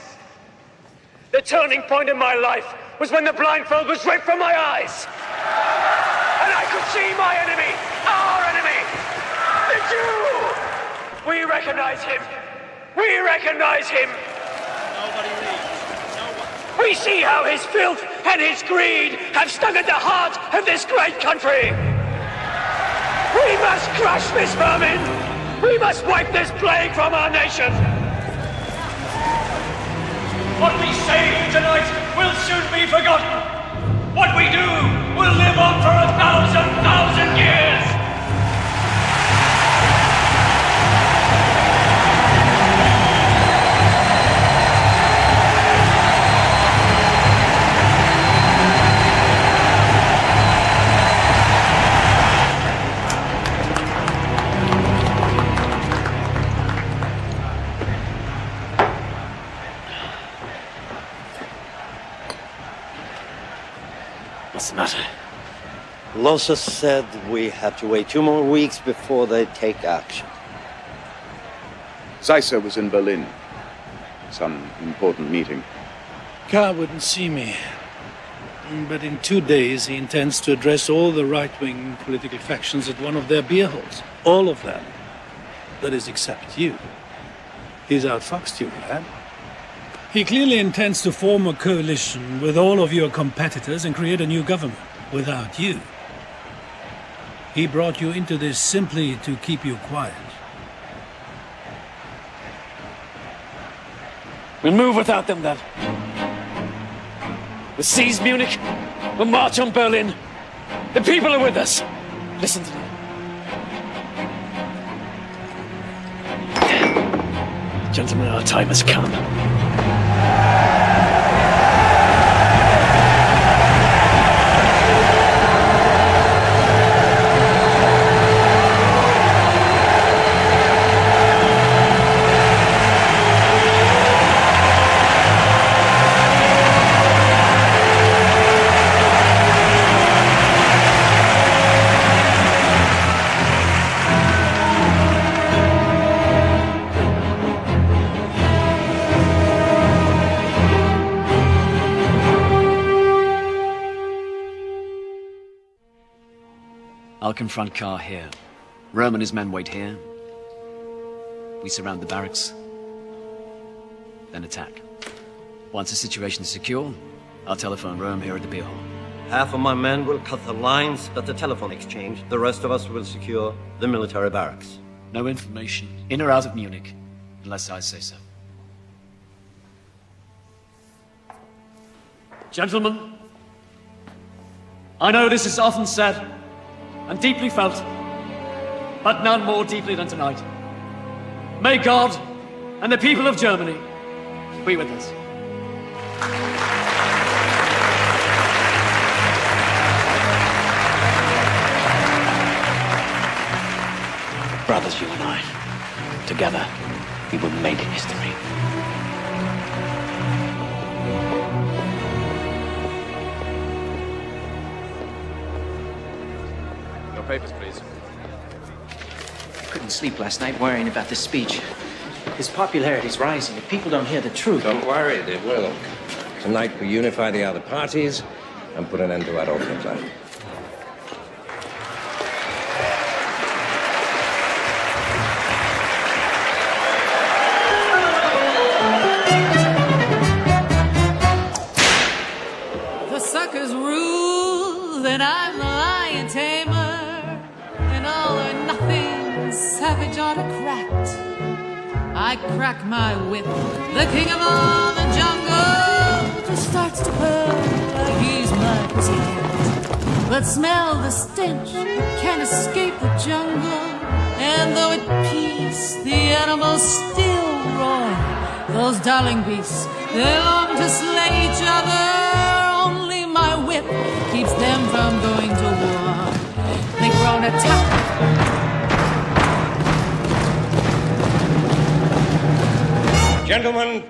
The turning point in my life was when the blindfold was ripped from my eyes. And I could see my enemy, our enemy, the Jew! We recognize him. We recognize him. Nobody leaves. No one. We see how his filth and his greed have stung at the heart of this great country. We must crush this vermin. We must wipe this plague from our nation. What we say tonight will soon be forgotten. What we do will live on for 1,000 years. What's the matter? Losa said we have to wait 2 more weeks before they take action. Zeisser was in Berlin. Some important meeting. Kahr wouldn't see me. But in 2 days, he intends to address all the right-wing political factions at one of their beer halls. All of them. That is, except you. He's outfoxed you, lad. He clearly intends to form a coalition with all of your competitors and create a new government without you. He brought you into this simply to keep you quiet. We'll move without them, then. We'll seize Munich. We'll march on Berlin. The people are with us. Listen to them. Gentlemen, our time has come. I'll confront Kahr here. Röhm and his men wait here. We surround the barracks, then attack. Once the situation is secure, I'll telephone Röhm here at the beer hall. Half of my men will cut the lines at the telephone exchange. The rest of us will secure the military barracks. No information, in or out of Munich, unless I say so. Gentlemen, I know this is often said and deeply felt, but none more deeply than tonight. May God and the people of Germany be with us. Brothers, you and I, together, we will make history. Your papers, please. I couldn't sleep last night worrying about this speech. His popularity's rising. If people don't hear the truth... Don't worry, they will. Tonight we unify the other parties and put an end to Adolf Hitler. The suckers rule, then I'm the lion tamer. An all or nothing savage autocrat. I crack my whip, the king of all the jungle just starts to purr like he's my pussycat. But smell the stench, can't escape the jungle. And though at peace, the animals still roar. Those darling beasts, they long to slay each other. Only my whip keeps them from going to war. They groan attack. Gentlemen,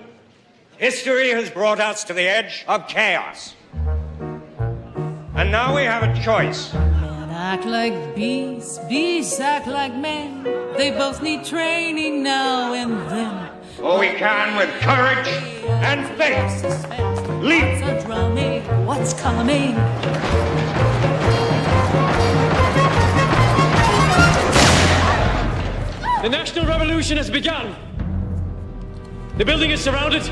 history has brought us to the edge of chaos. And now we have a choice. Men act like beasts, beasts act like men. They both need training now and then. Or we can with courage and faith. Leap! What's a drumming? What's coming? The National Revolution has begun. The building is surrounded.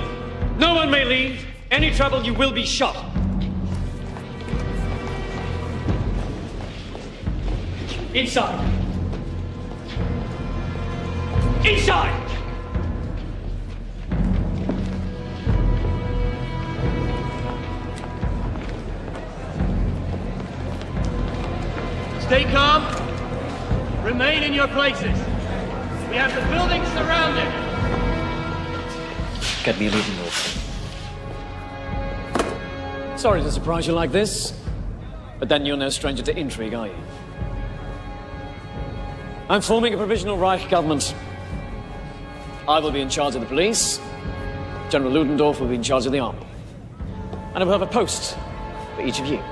No one may leave. Any trouble, you will be shot. Inside. Inside! Stay calm. Remain in your places. We have the building surrounded. Get me a leading north. Sorry to surprise you like this, but then you're no stranger to intrigue, are you? I'm forming a provisional Reich government. I will be in charge of the police. General Ludendorff will be in charge of the army. And I will have a post for each of you.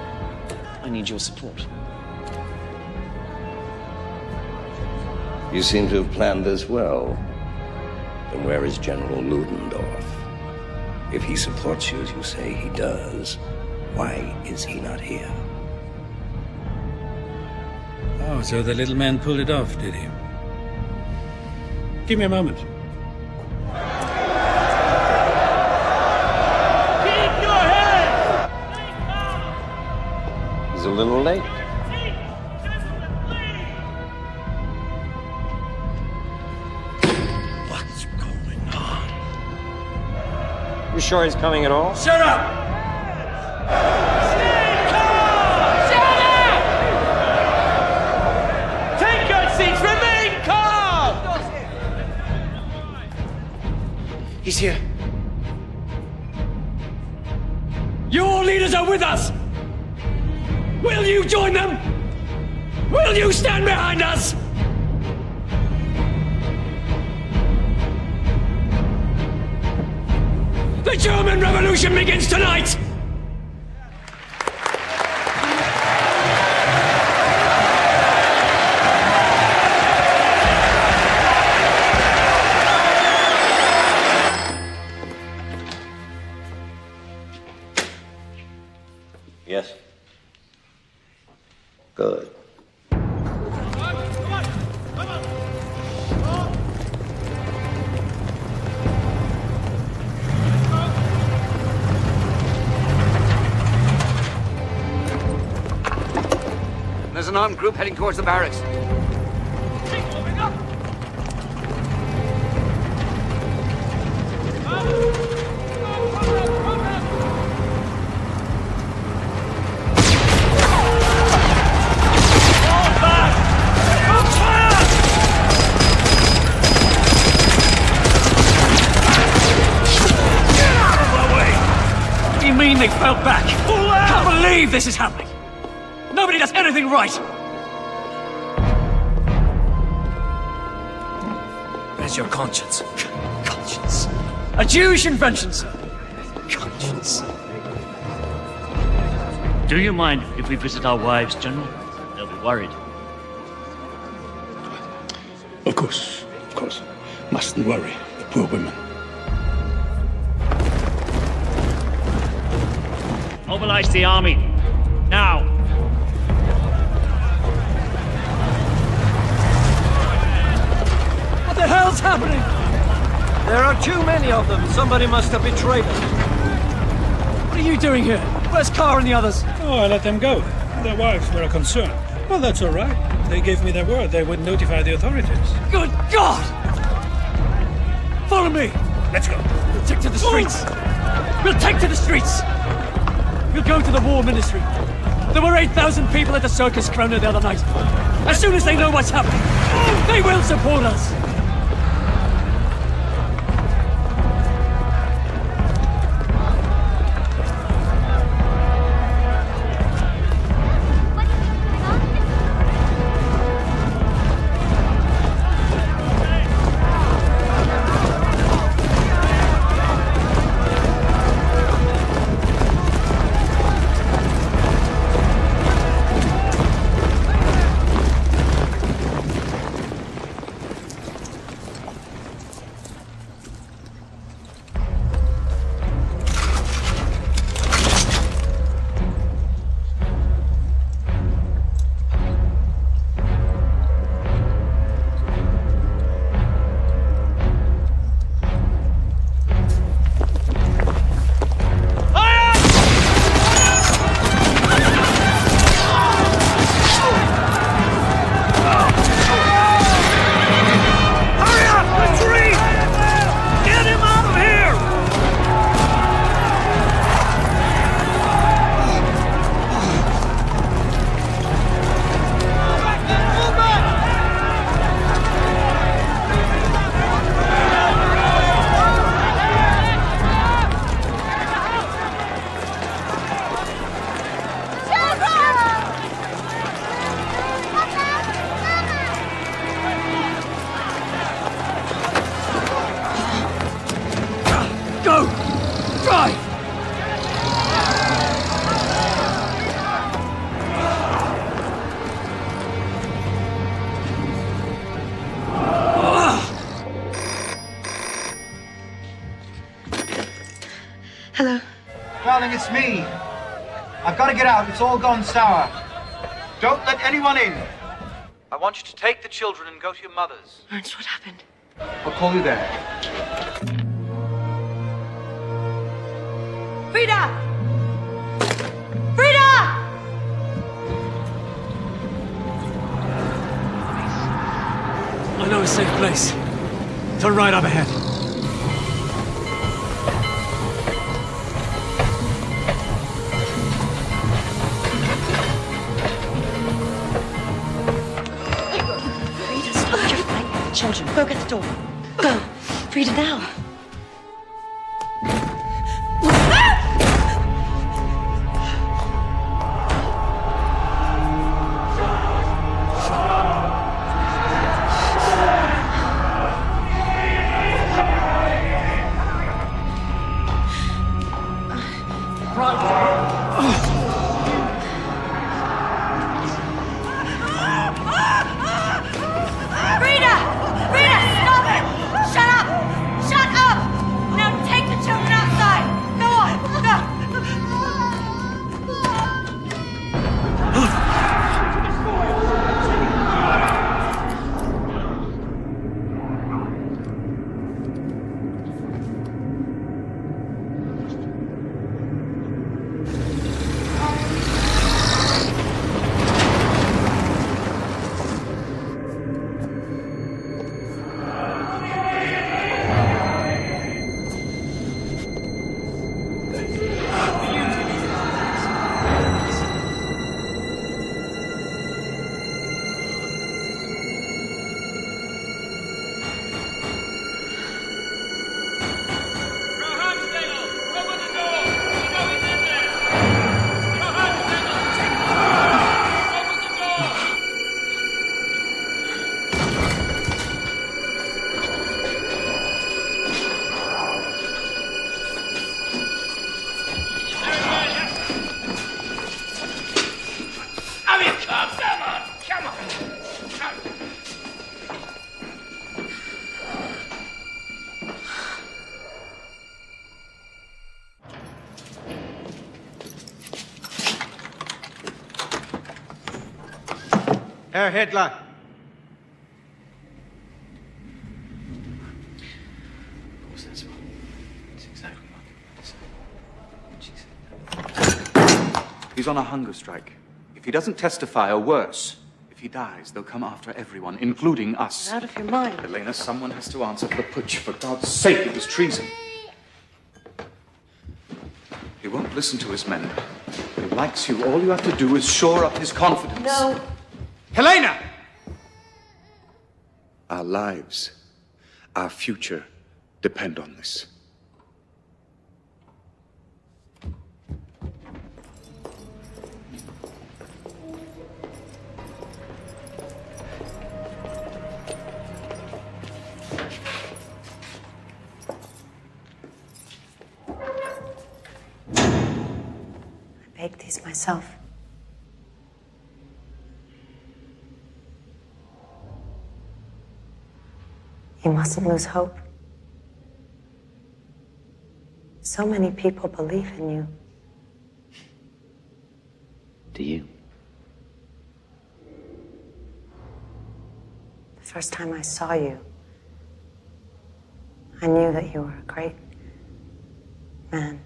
I need your support. You seem to have planned this well. Then where is General Ludendorff? If he supports you as you say he does, why is he not here? Oh, so the little man pulled it off, did he? Give me a moment. Keep your head! He's a little late. You sure he's coming at all? Shut up! Shut up! Take your seats, remain calm! He's here. Your leaders are with us! Will you join them? Will you stand behind us? The German Revolution begins tonight! Yes. Good. There's an armed group heading towards the barracks. they fell back. I can't believe this is happening. Nobody does anything right. Where's your conscience? Conscience. A Jewish invention, sir. Conscience. Do you mind if we visit our wives, General? They'll be worried. Of course. Mustn't worry, the poor women. Mobilize the army. Now. What the hell's happening? There are too many of them. Somebody must have betrayed us. What are you doing here? Where's Carr and the others? Oh, I let them go. Their wives were a concern. Well, that's all right. They gave me their word they would notify the authorities. Good God! Follow me! Let's go. We'll take to the streets! We'll take to the streets! We'll go to the war ministry. There were 8,000 people at the Circus Krona the other night. As soon as they know what's happening, they will support us! Hello. Darling, it's me. I've got to get out. It's all gone sour. Don't let anyone in. I want you to take the children and go to your mother's. Ernst, what happened? I'll call you there. Frida! Frida! I know a safe place. Turn right up ahead. Frida, stop your fighting with the children. Go get the door. Go. Frida, now. Frida! Frida, stop it! Shut up! Shut up! Herr Hitler. He's on a hunger strike. If he doesn't testify, or worse, if he dies, they'll come after everyone, including us. You're out of your mind. Helena, someone has to answer for the putsch. For God's sake, it was treason. He won't listen to his men. He likes you. All you have to do is shore up his confidence. No. Helena! Our lives, our future, depend on this. I baked these myself. You mustn't lose hope. So many people believe in you. Do you? The first time I saw you, I knew that you were a great man.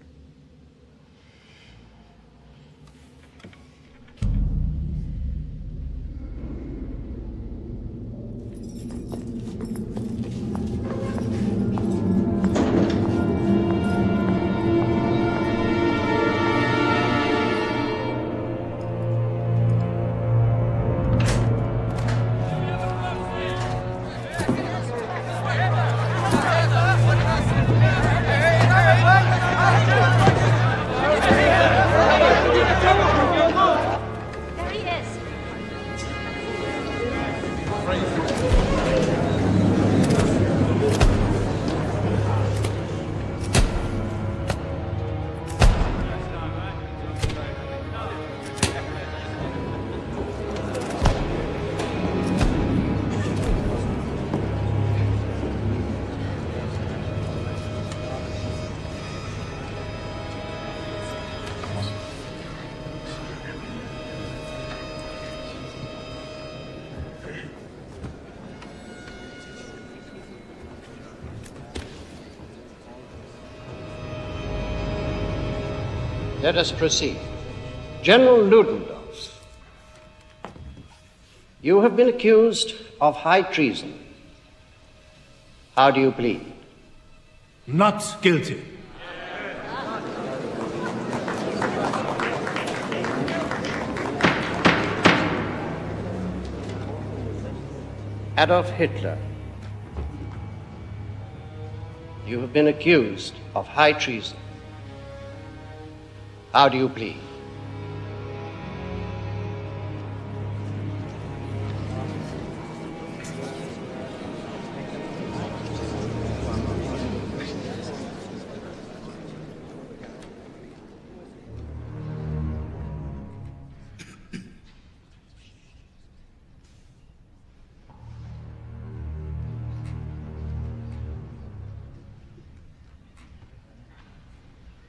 Let us proceed. General Ludendorff, you have been accused of high treason. How do you plead? Not guilty. Adolf Hitler, you have been accused of high treason. How do you plead?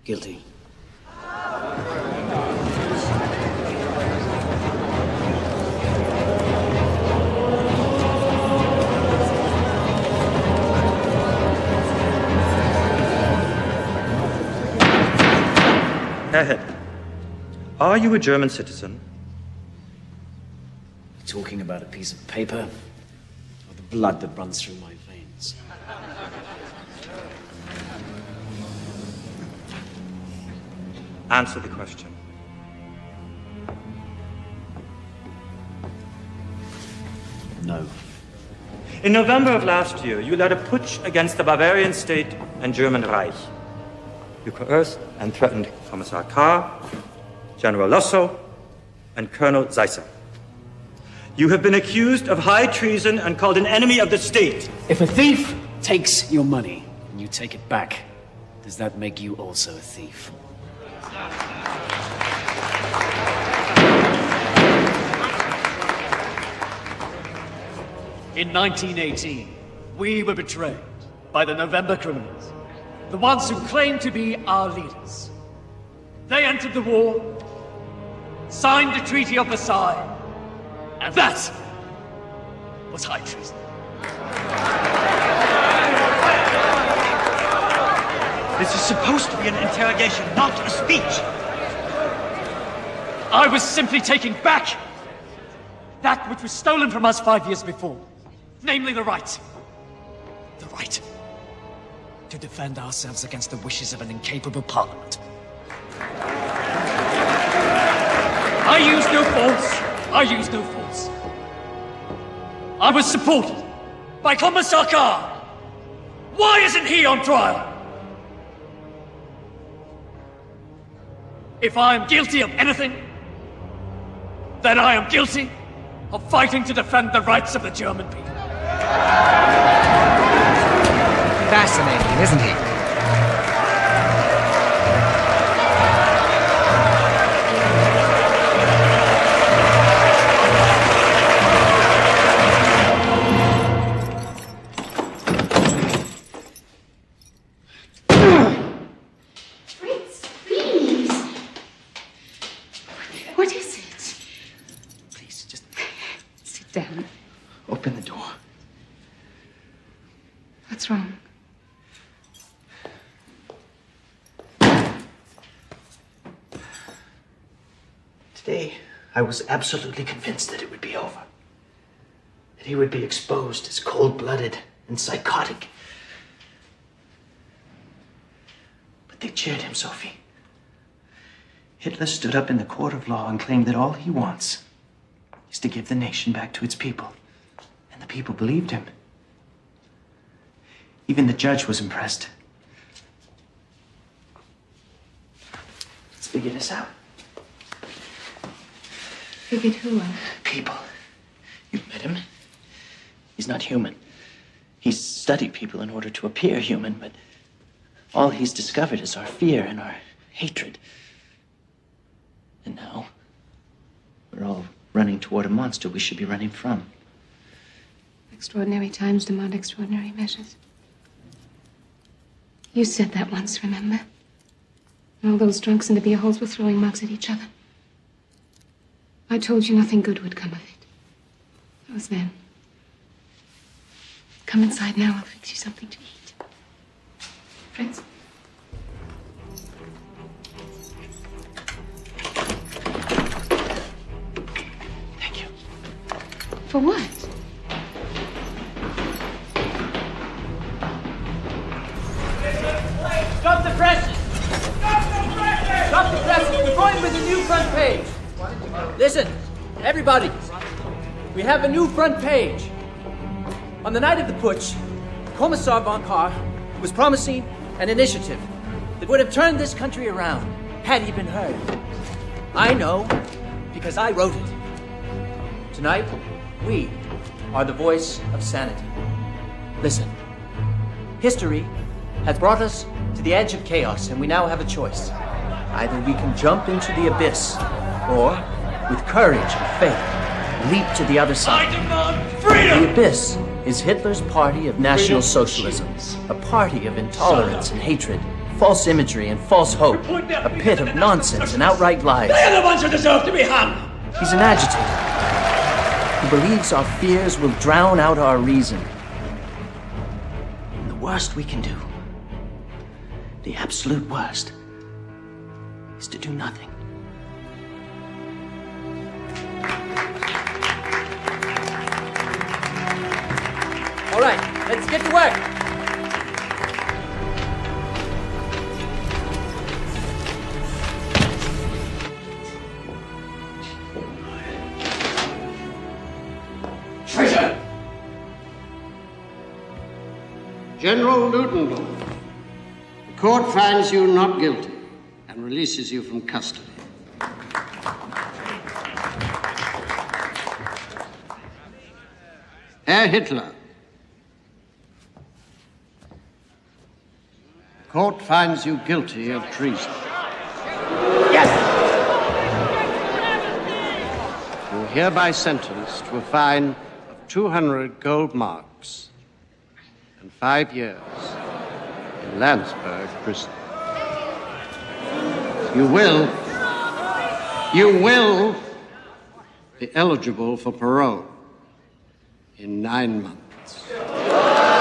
Guilty. Herr Hitler, are you a German citizen? You talking about a piece of paper or the blood that runs through my veins? Answer the question. No. In November of last year, you led a putsch against the Bavarian state and German Reich. You coerced and threatened Commissar Carr, General Lossow, and Colonel Seisser. You have been accused of high treason and called an enemy of the state. If a thief takes your money and you take it back, does that make you also a thief? In 1918, we were betrayed by the November criminals, the ones who claimed to be our leaders. They entered the war, signed the Treaty of Versailles, and that was high treason. This is supposed to be an interrogation, not a speech. I was simply taking back that which was stolen from us 5 years before. Namely the right to defend ourselves against the wishes of an incapable parliament. I used no force. I was supported by Commissar Carr. Why isn't he on trial? If I am guilty of anything, then I am guilty of fighting to defend the rights of the German people. Fascinating, isn't he? Fritz, please. What is it? Please, just Sit down. open the door. What's wrong? Today, I was absolutely convinced that it would be over. That he would be exposed as cold-blooded and psychotic. But they cheered him, Sophie. Hitler stood up in the court of law and claimed that all he wants is to give the nation back to its people. And the people believed him. Even the judge was impressed. Let's figure this out. Figured who out? People. You've met him. He's not human. He's studied people in order to appear human, but all he's discovered is our fear and our hatred. And now, we're all running toward a monster we should be running from. Extraordinary times demand extraordinary measures. You said that once, remember? And all those drunks in the beer halls were throwing mugs at each other. I told you nothing good would come of it. That was then. Come inside now, I'll fix you something to eat. Fritz? Thank you. For what? Stop the presses! Stop the presses! We're going with a new front page. Listen, everybody. We have a new front page. On the night of the putsch, Commissar von Kahr was promising an initiative that would have turned this country around had he been heard. I know because I wrote it. Tonight, we are the voice of sanity. Listen, history has brought us to the edge of chaos, and we now have a choice. Either we can jump into the abyss, or, with courage and faith, leap to the other side. I demand freedom! The abyss is Hitler's party of National Socialism, a party of intolerance and hatred, false imagery and false hope, a pit of nonsense and outright lies. They're the ones who deserve to be hung! He's an agitator who believes our fears will drown out our reason. And the worst we can do, the absolute worst, is to do nothing. All right, let's get to work. Traitor! General Ludendorff, the court finds you not guilty and releases you from custody. Herr Hitler, the court finds you guilty of treason. Yes! You are hereby sentenced to a fine of 200 gold marks and 5 years in Landsberg prison. You will be eligible for parole in 9 months.